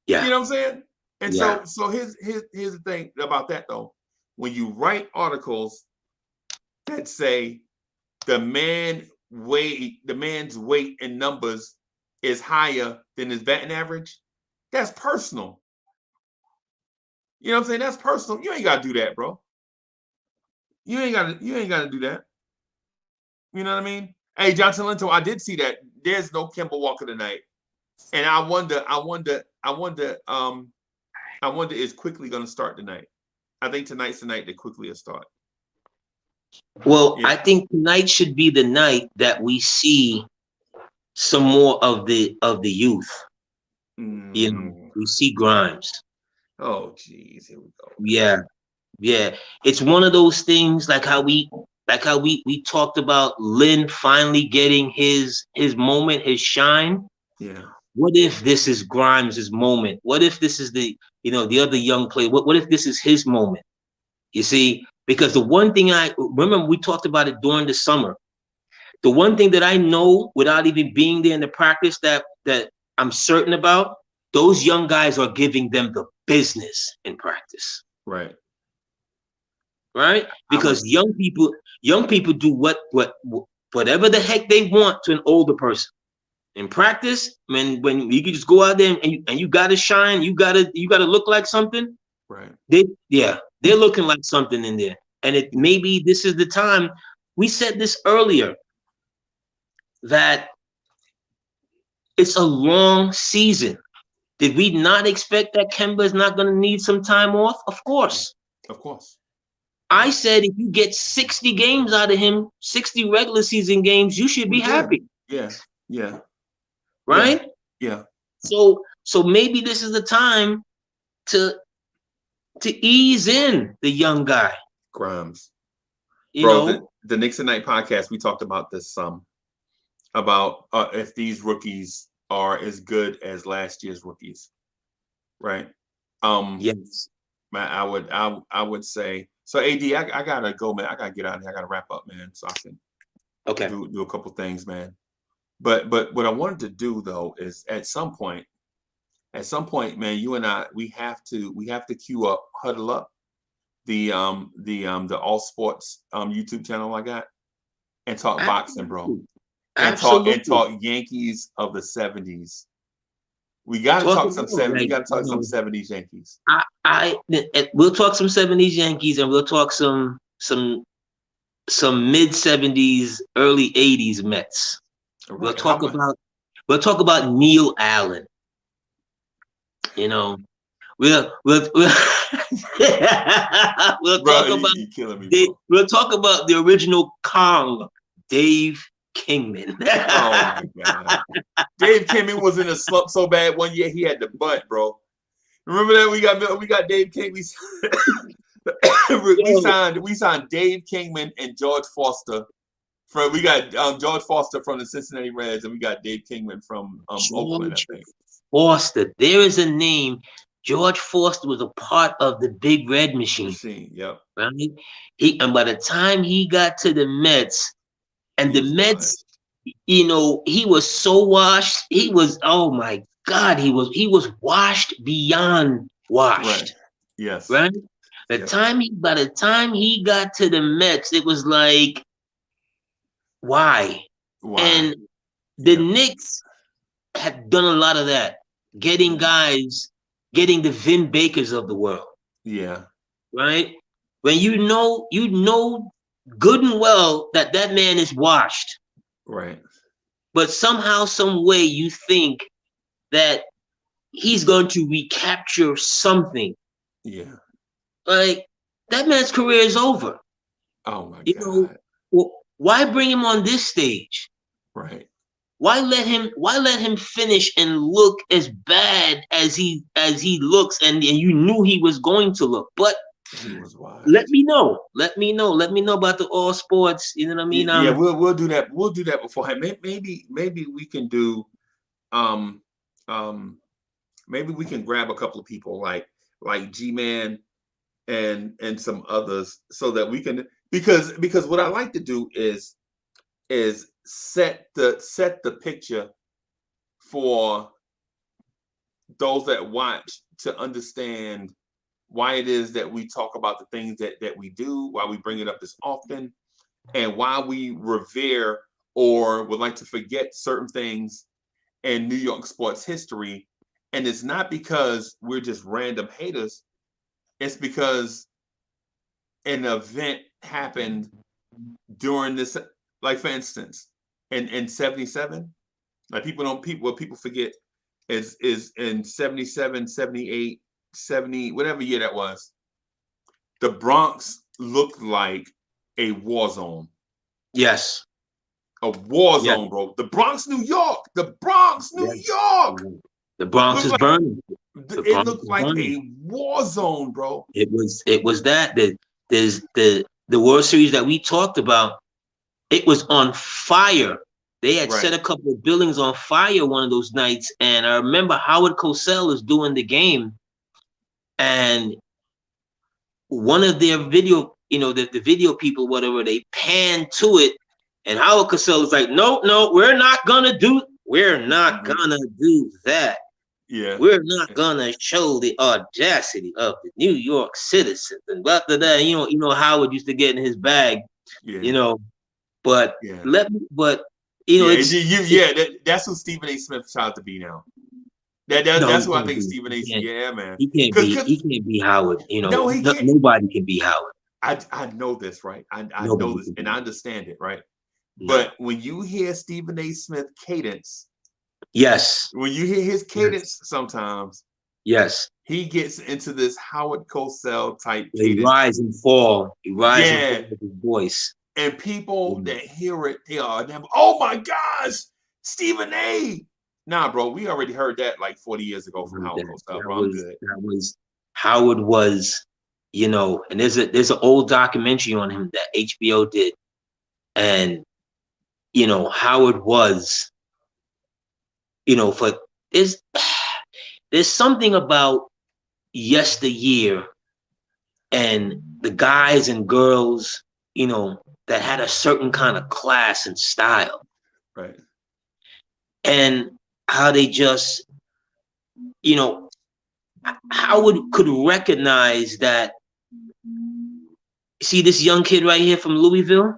Yeah. You know what I'm saying? And so here's the thing about that though. When you write articles that say the man's weight and numbers is higher than his batting average, that's personal. You know what I'm saying? That's personal. You ain't gotta do that, bro. You ain't gotta do that. You know what I mean? Hey, Johnson Lento, I did see that. There's no Kemba Walker tonight. And I wonder, is Quickly gonna start tonight? I think tonight's the night that Quickly will start. Well, I think tonight should be the night that we see some more of the youth. You know, we see Grimes. Oh, geez, here we go. Yeah. It's one of those things like how we talked about Lynn finally getting his moment, his shine. Yeah. What if this is Grimes' moment? What if this is the other young player? What if this is his moment? You see, because the one thing I remember, we talked about it during the summer. The one thing that I know without even being there in the practice that I'm certain about, those young guys are giving them the business in practice. Right. Right? Because young people do whatever the heck they want to an older person. In practice, when you can just go out there and you gotta shine, you gotta look like something. Right. They're looking like something in there. And maybe this is the time. We said this earlier, that it's a long season. Did we not expect that Kemba is not going to need some time off? Of course. Of course. I said if you get 60 games out of him, 60 regular season games, you should be happy. Yeah. Right? Yeah. So maybe this is the time to ease in the young guy. Grimes. You know, the Knicks at Night podcast, we talked about this about if these rookies are as good as last year's rookies. Right? Yes. Man, I would say so. AD, I gotta go, man. I gotta get out of here. I gotta wrap up, man. So I can do a couple things, man. But what I wanted to do though is at some point, man, you and I we have to queue up, huddle up the All Sports YouTube channel I got and talk boxing, bro. And talk Yankees of the 70s. We gotta talk some 70s. We gotta talk some 70s Yankees. We'll talk some 70s Yankees, and we'll talk some mid 70s, early 80s Mets. Right. We'll talk about Neil Allen. You know, we'll talk about the original Kong, Dave Kingman. Oh my God. Dave Kingman was in a slump so bad one year he had to bunt, bro. Remember that we got Dave Kingman. we signed Dave Kingman and George Foster. We got George Foster from the Cincinnati Reds, and we got Dave Kingman from Oakland, I think. Foster. There is a name George Foster was a part of the Big Red Machine, Machine. Yep. right? And by the time he got to the Mets, and He the was Mets, washed. he was so washed. He was, oh my God, he was washed beyond Right. washed, Yes. right? Yep. By the time he got to the Mets, it was like, why? Why? And the Yep. Knicks had done a lot of that, getting Mm. guys, getting the Vin Bakers of the world, Yeah. right? When you know good and well that that man is washed, Right. but somehow, some way, you think that he's going to recapture something. Yeah. Like, that man's career is over. Oh my You know, God. why bring him on this stage? Right. Why let him finish and look as bad as he looks, and you knew he was going to look. But He was let washed. me know. Let me know about the all sports. You know what I mean? Yeah. We'll do that. We'll do that beforehand. Maybe we can do um um maybe we can grab a couple of people like G Man and some others so that we can because what I like to do is set the picture for those that watch to understand why it is that we talk about the things that we do, why we bring it up this often, and why we revere or would like to forget certain things in New York sports history. And it's not because we're just random haters, it's because an event happened during this, like for instance, in 77, like people forget is in 77, 78, 70, whatever year that was, the Bronx looked like a war zone. Yes. A war Yes. zone, bro. The Bronx, New York. The Bronx, New Yes. York. The Bronx Looked is like burning. The it Bronx looked is like burning. a war zone, bro. It was that there's the World Series that we talked about. It was on fire. They had set Right, a couple of buildings on fire one of those nights, and I remember Howard Cosell is doing the game, and one of their video, the video people, whatever, they pan to it, and Howard Cosell is like, no, no, we're not hmm, gonna do that. yeah, We're not gonna show the audacity of the New York citizens and blah blah blah. Howard used to get in his bag, you yeah, know. But yeah, let me, but yeah. it's Yeah. That's who Stephen A. Smith tried to be now. no, That's who I think Stephen A. he can't, Yeah, man. he can't Cause, be, cause he can't be Howard. no, he can't. Nobody can be Howard. I know this, right? I know Nobody this, can and be. I understand it, right? No. But when you hear Stephen A. Smith cadence, Yes. when you hear his Yes. cadence, sometimes Yes. he gets into this Howard Cosell type He cadence. rise and fall. He rise and Yeah, fall with his voice. and people Mm. that hear it, they are them. Oh my gosh, Stephen A. Nah, bro, we already heard that like 40 years ago from Howard Cosell, That bro. I'm was good. that was Howard was, and there's an old documentary on him that HBO did, and Howard was, for there's there's something about yesteryear and the guys and girls, that had a certain kind of class and style, Right. and how they just, you know, Howard could recognize that. See this young kid right here from Louisville?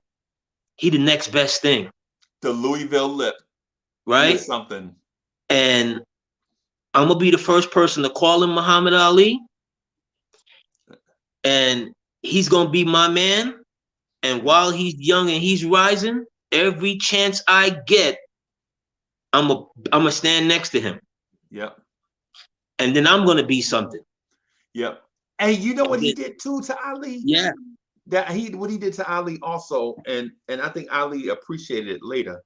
He the next best thing, The Louisville Lip. He is right? something. And I'm gonna be the first person to call him Muhammad Ali, and he's gonna be my man. And while he's young and he's rising, every chance I get, I'm gonna stand next to him, Yep. and then I'm gonna be something. Yep. And you know And what he then, did too to Ali? yeah, That he what he did to Ali also, and I think Ali appreciated it later.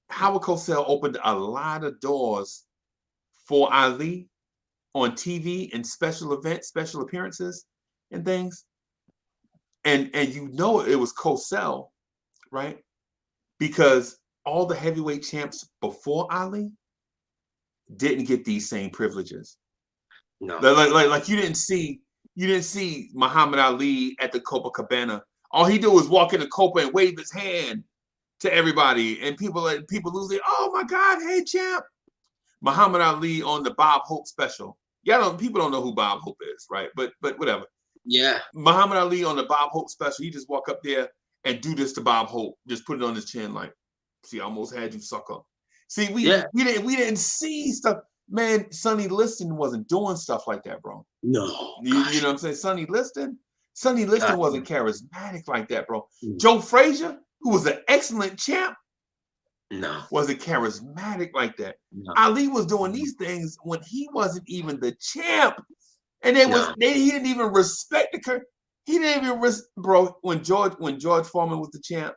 Howard Cosell opened a lot of doors for Ali on TV and special events, special appearances, and things. And it was Cosell, right? Because all the heavyweight champs before Ali didn't get these same privileges. No. Like you didn't see Muhammad Ali at the Copacabana. All he did was walk into Copa and wave his hand to everybody, and people losing. Oh my God, hey champ! Muhammad Ali on the Bob Hope special. People don't know who Bob Hope is, right? But whatever. Yeah. Muhammad Ali on the Bob Hope special. You just walk up there and do this to Bob Hope. Just put it on his chin, like, see, I almost had you, sucker. See, we didn't see stuff. Man, Sonny Liston wasn't doing stuff like that, bro. No. You know what I'm saying? Sonny Liston wasn't charismatic like that, bro. Mm. Joe Frazier, who was an excellent champ, No. wasn't charismatic like that. No. Ali was doing these things when he wasn't even the champ, and he didn't even respect the. He didn't even bro. When George Foreman was the champ,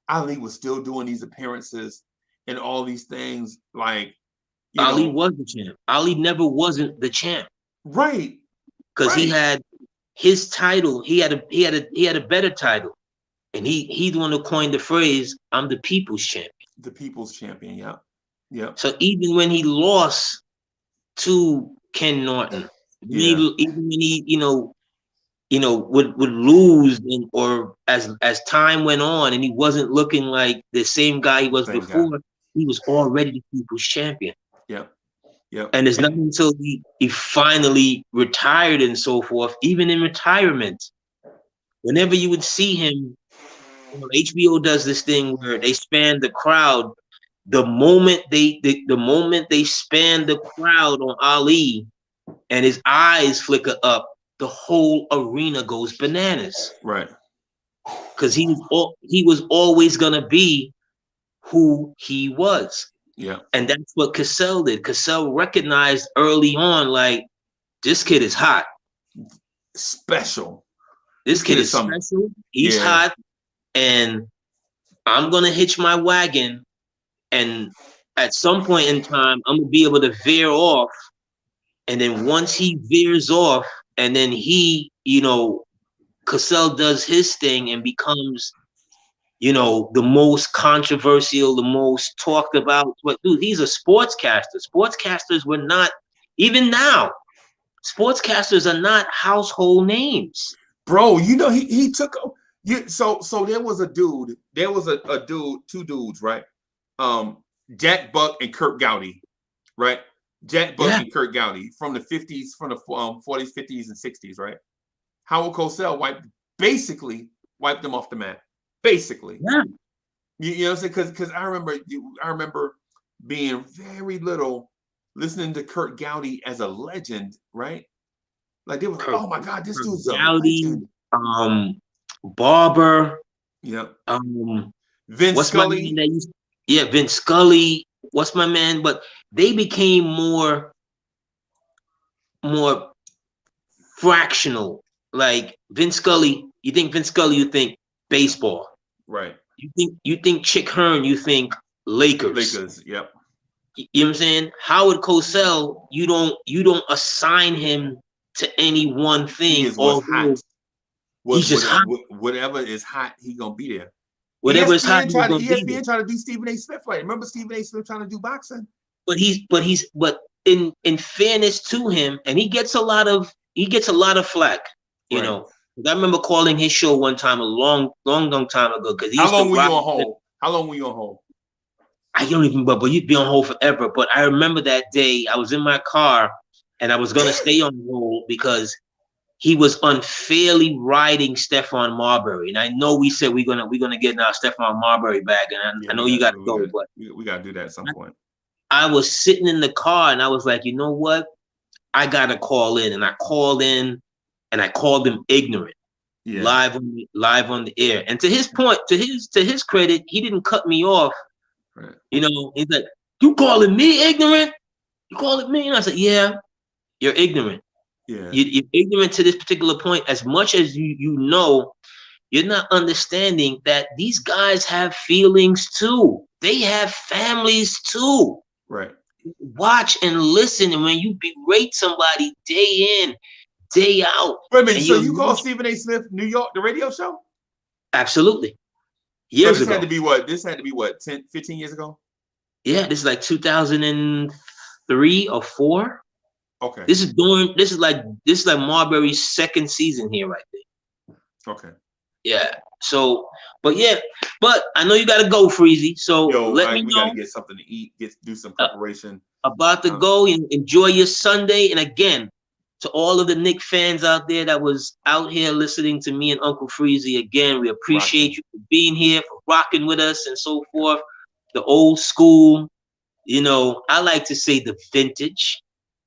Ali was still doing these appearances and all these things. Like, Ali was the champ. Ali never wasn't the champ. Right. Because he had his title. He had a better title, and he the one who coined the phrase, "I'm the people's champion." The people's champion. Yeah. Yeah. So even when he lost to Ken Norton, even when he would lose, or as time went on and he wasn't looking like the same guy he was before, he was already the people's champion. Yeah. Yeah. And it's not until he finally retired and so forth, even in retirement, whenever you would see him, HBO does this thing where they span the crowd. The moment they span the crowd on Ali and his eyes flicker up, the whole arena goes bananas. Right. Because he was always gonna be who he was. Yeah. And that's what Cassell did. Cassell recognized early on, like, this kid is hot. Special. This kid is special. He's hot. And I'm gonna hitch my wagon. And at some point in time, I'm gonna be able to veer off. And then once he veers off, and then Cassell does his thing and becomes, the most controversial, the most talked about. But dude, he's a sportscaster. Sportscasters were not, even now, sportscasters are not household names. Bro, he took so there was a dude, two dudes, right? Jack Buck and Kurt Gowdy, right? Jack Buck and Kurt Gowdy from the 50s, from the 40s, 50s, and 60s, right? Howard Cosell wiped them off the map. Basically. Yeah. You know what I'm saying? Because I remember being very little, listening to Kurt Gowdy as a legend, right? Like, they were, oh my God, this dude's a legend. Barber. Yep. Vince Scully. Vince Scully. What's my man? But they became more fractional. Like Vince Scully, you think Vince Scully, you think baseball. Right. You think Chick Hearn, you think Lakers. Lakers, yep. You know what I'm saying? Howard Cosell, you don't assign him to any one thing. He is what's hot. He's just hot. Whatever is hot, he gonna be there. Whatever is hot, ESPN tried to do Stephen A. Smith like. Remember Stephen A. Smith trying to do boxing? But in fairness to him, and he gets a lot of flack, you know. I remember calling his show one time a long time ago. How long were you on hold? I don't even, but you'd be on hold forever. But I remember that day I was in my car and I was gonna stay on hold because he was unfairly riding Stephon Marbury. And I know we said we're gonna get now Stephon Marbury back, and I know you gotta go, but we gotta do that at some point. I was sitting in the car and I was like, you know what? I gotta call in, and I called in. And I called him ignorant, live on the air. And to his point, to his credit, he didn't cut me off. Right. He's like, "You calling me ignorant? You calling me?" And I said, "Yeah, you're ignorant. Yeah, you're ignorant to this particular point. As much as you know, you're not understanding that these guys have feelings too. They have families too. Right. Watch and listen, and when you berate somebody day in, day out. Wait a minute, so you call Stephen A. Smith New York, the radio show? Absolutely. Years ago. This had to be what, 10, 15 years ago? Yeah, this is like 2003 or 4. Okay. This is like Marbury's second season here right there. Okay. Yeah. So, but I know you got to go, Freezy. So Yo, let me we got to know. get something to eat. Do some Uh, preparation. about to go and enjoy your Sunday. And again, to all of the Knicks fans out there that was out here listening to me and Uncle Freezy, again, we appreciate you for being here, for rocking with us and so forth. The old school, I like to say the vintage,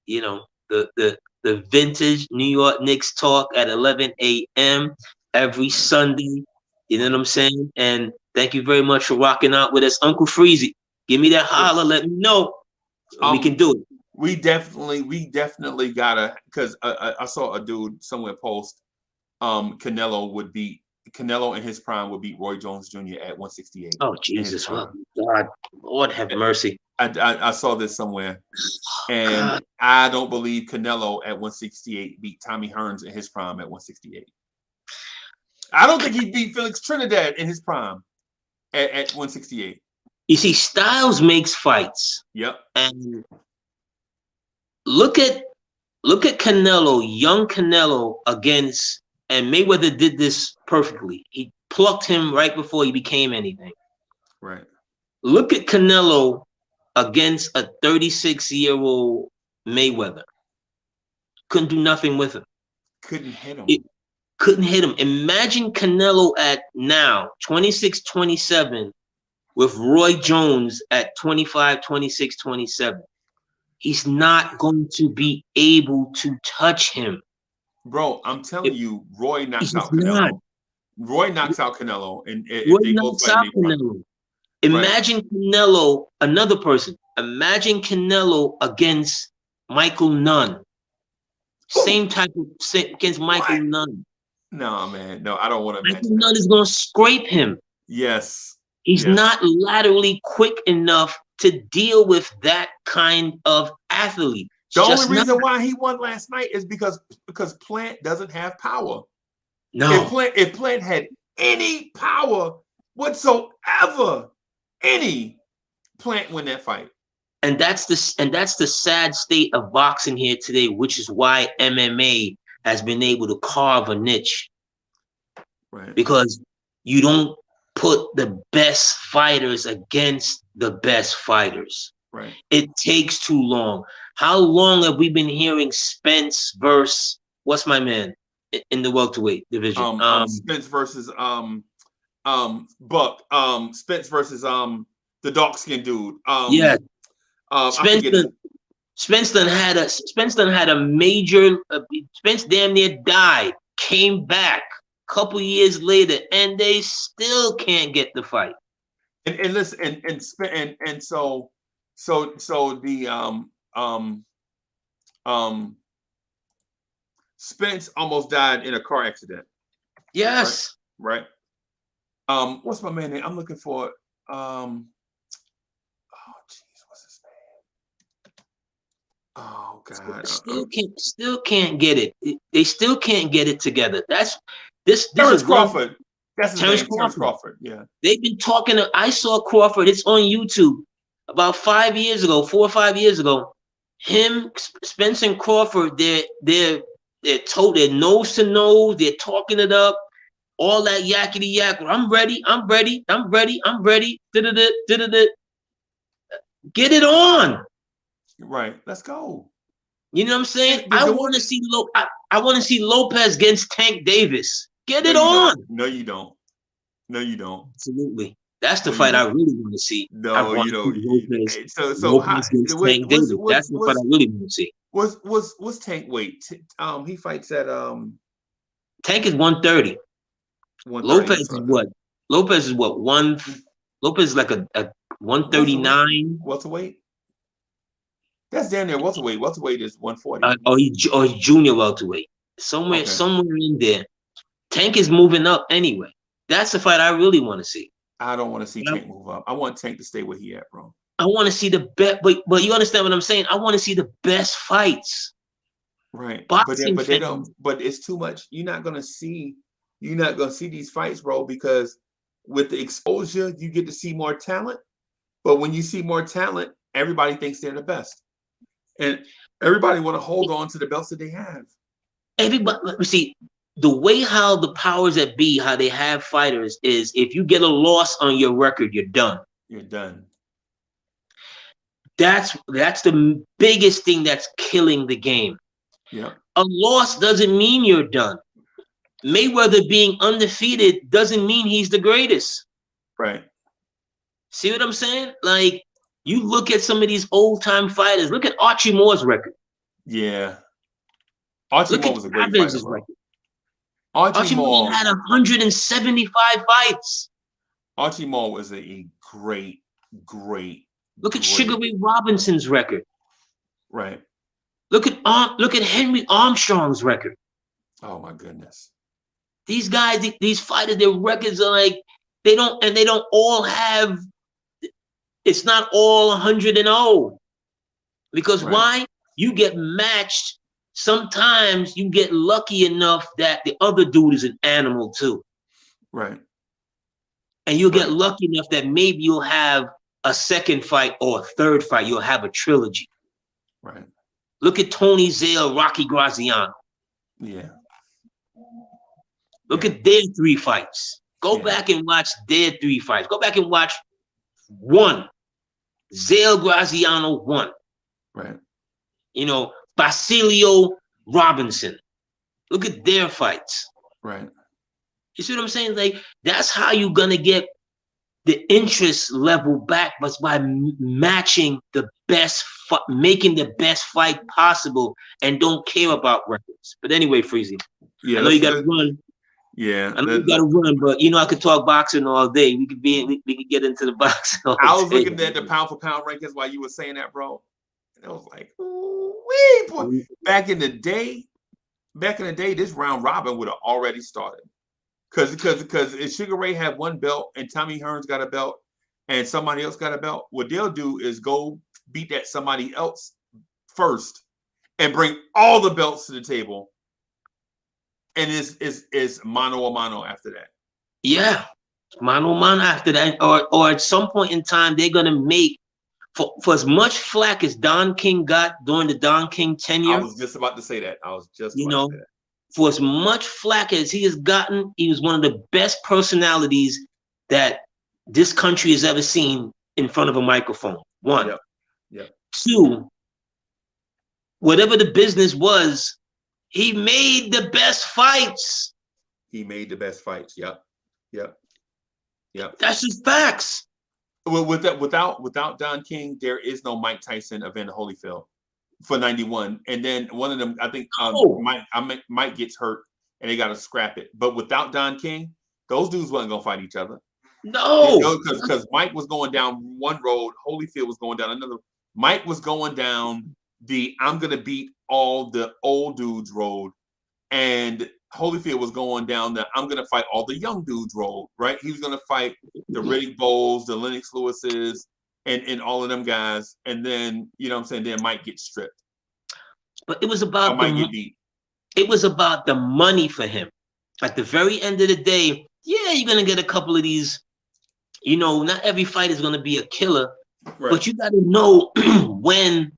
the vintage New York Knicks talk at 11 a.m. every Sunday. You know what I'm saying? And thank you very much for rocking out with us. Uncle Freezy, give me that holler. Let me know. We can do it. We definitely gotta, because I saw a dude somewhere post Canelo in his prime would beat Roy Jones Jr. at 168. Oh Jesus, God, Lord have mercy. I saw this somewhere, and God. I don't believe Canelo at 168 beat Tommy Hearns in his prime at 168. I don't think he beat Felix Trinidad in his prime at 168. You see, Styles makes fights. Yep. And look at Canelo, young Canelo against, and Mayweather did this perfectly. He plucked him right before he became anything. Right. Look at Canelo against a 36-year-old Mayweather. Couldn't do nothing with him. Couldn't hit him. Couldn't hit him. Imagine Canelo at now, 26, 27, with Roy Jones at 25, 26, 27. He's not going to be able to touch him. Bro, I'm telling you, Roy knocks out Canelo. Not. Roy knocks out Canelo, and Roy knocks out Canelo. Imagine Canelo, another person. Imagine Canelo against Michael Nunn. Same type of against Michael Nunn. No, man. No, I don't want to imagine. Michael Nunn is going to scrape him. Yes. He's not laterally quick enough to deal with that kind of athlete. The only reason why he won last night is because Plant doesn't have power. No. If Plant had any power whatsoever, Plant win that fight. And that's the sad state of boxing here today, which is why MMA has been able to carve a niche. Right. Because you don't put the best fighters against the best fighters. Right. It takes too long. How long have we been hearing Spence versus what's my man in the welterweight division? Spence versus Buck. Spence versus the dark skinned dude. Yeah. Spence done had a major. Spence damn near died, came back a couple years later, and they still can't get the fight. And listen, and so the Spence almost died in a car accident. Yes. Right. What's my man name? I'm looking for what's his name? Oh God. Still can't get it. They still can't get it together. That's this Terrence is Crawford. That's his Terrence name. Crawford. Terrence Crawford. Yeah. They've been talking. I saw Crawford. It's on YouTube. About 4 or 5 years ago, him, Spence, and Crawford, they're nose to nose. They're talking it up. All that yakety yak. I'm ready. Get it on. Right. Let's go. You know what I'm saying? I want to see I want to see Lopez against Tank Davis. Get it on. No, you don't. No, you don't. Absolutely. That's the fight I really want to see. No, you don't. Lopez against Tank Davis. That's the fight I really want to see. What's Tank weight? He fights at Tank is 130. Lopez is what? Lopez is what? Lopez is like a 139. Welterweight? That's damn near welterweight. Welterweight is 140. He's junior welterweight. Somewhere in there. Tank is moving up anyway. That's the fight I really want to see. I don't want to see Tank move up. I want Tank to stay where he at, bro. I want to see the best, but you understand what I'm saying? I want to see the best fights. Right. But they don't. But it's too much. You're not gonna see these fights, bro, because with the exposure, you get to see more talent. But when you see more talent, everybody thinks they're the best. And Everybody want to hold on to the belts that they have. Everybody, see, the way how the powers that be, how they have fighters is if you get a loss on your record, you're done. You're done. That's the biggest thing that's killing the game. Yeah. A loss doesn't mean you're done. Mayweather being undefeated doesn't mean he's the greatest. Right. See what I'm saying? Like, you look at some of these old-time fighters. Look at Archie Moore's record. Yeah. Archie Moore was a great fighter, bro. Archie Moore had 175 fights. Archie Moore was a great. Look at Sugar Ray Robinson's record. Right. Look at Henry Armstrong's record. Oh my goodness. These guys, these fighters, their records are like they don't all have. It's not all 100-0. Because why? You get matched. Sometimes you get lucky enough that the other dude is an animal too. Right. And you'll get lucky enough that maybe you'll have a second fight or a third fight. You'll have a trilogy. Right. Look at Tony Zale, Rocky Graziano. Yeah. Look at their 3 fights. Go back and watch their 3 fights. Go back and watch one. Zale Graziano won. Right. You know, Basilio Robinson. Look at their fights. Right. You see what I'm saying? Like, that's how you're gonna get the interest level back, but by matching the best, making the best fight possible, and don't care about records. But anyway, Freezy, I know you got to run. Yeah, I know you got to run, but you know I could talk boxing all day. We could get into the boxing. I was looking at the pound for pound rankings while you were saying that, bro. And I was like, wee, boy. Back in the day, this round robin would have already started. Because if Sugar Ray had 1 belt and Tommy Hearns got a belt and somebody else got a belt, what they'll do is go beat that somebody else first and bring all the belts to the table. And it's mano a mano after that. Yeah, mano a mano after that. Or at some point in time, they're going to make, for as much flack as Don King got during the Don King tenure. I was just about to say that. For as much flack as he has gotten, he was one of the best personalities that this country has ever seen in front of a microphone. 1. Yep. 2, whatever the business was, he made the best fights. Yep. That's just facts. Well, without Don King, there is no Mike Tyson of Evander Holyfield for 91. And then one of them, I think Mike gets hurt and they got to scrap it. But without Don King, those dudes wasn't going to fight each other. No. Because Mike was going down one road, Holyfield was going down another. Mike was going down the I'm going to beat all the old dudes road. And Holyfield was going down the I'm going to fight all the young dudes road, right? He was going to fight the Riddick Bowles, the Lennox Lewises, and all of them guys. And then, you know what I'm saying, then Mike gets stripped. But it was about the money for him. At the very end of the day, yeah, you're going to get a couple of these, you know, not every fight is going to be a killer, but you got to know when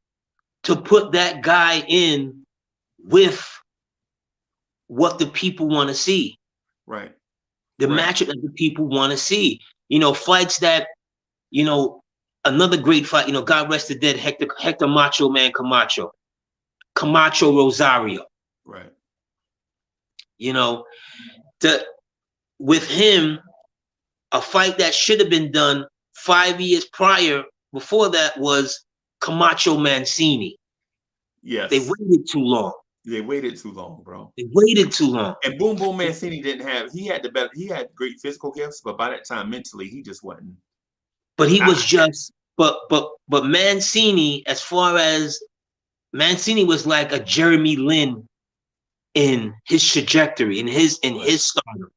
to put that guy in with what the people want to see. Right. The matchup that the people want to see. You know, fights that, you know, another great fight, you know, God rest the dead, Hector Macho Man Camacho Rosario. Right. You know, with him, a fight that should have been done 5 years prior, before that, was Camacho Mancini. Yes. They waited too long. They waited too long, bro. They waited too long. And Boom Boom Mancini he had great physical gifts, but by that time mentally he just wasn't. But he was just but Mancini, as far as Mancini was like a Jeremy Lin in his trajectory, in his stardom.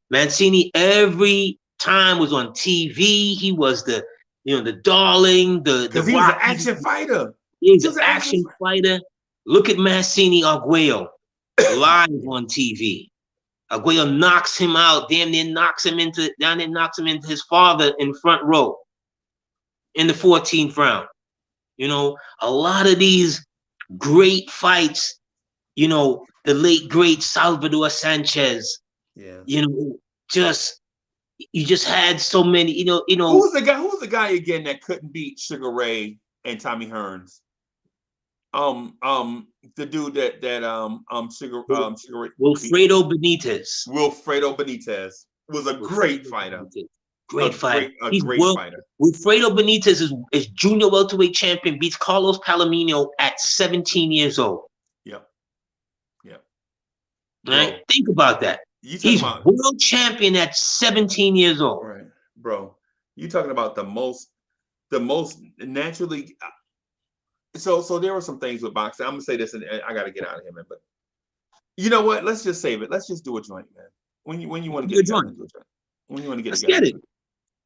Mancini every time was on TV. He was the darling, because he was an action fighter. He's an action fighter. Look at Mancini Arguello live on TV. Arguello knocks him out, damn near knocks him into his father in front row in the 14th round. You know, a lot of these great fights. You know, the late great Salvador Sanchez. Yeah. You know, you just had so many. Who's the guy again that couldn't beat Sugar Ray and Tommy Hearns? The dude Sugar Ray Wilfredo Benitez. Wilfredo Benitez was a great fighter. Great fighter. He's great fighter. Wilfredo Benitez is junior welterweight champion, beats Carlos Palomino at 17 years old. Yep. Yep. Right? Think about that. He's world champion at 17 years old. Right. Bro, you talking about the most naturally. So there were some things with boxing. I'm gonna say this, and I gotta get out of here, man. But you know what? Let's just save it. Let's just do a joint, man. When you want to get together, do a joint. When you want to get together.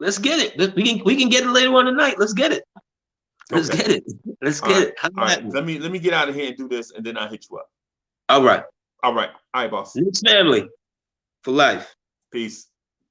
Let's get it. We can get it later on tonight. Let's get it. Let's get it. All right. Let me get out of here and do this, and then I'll hit you up. All right. All right, boss. Knicks family for life. Peace.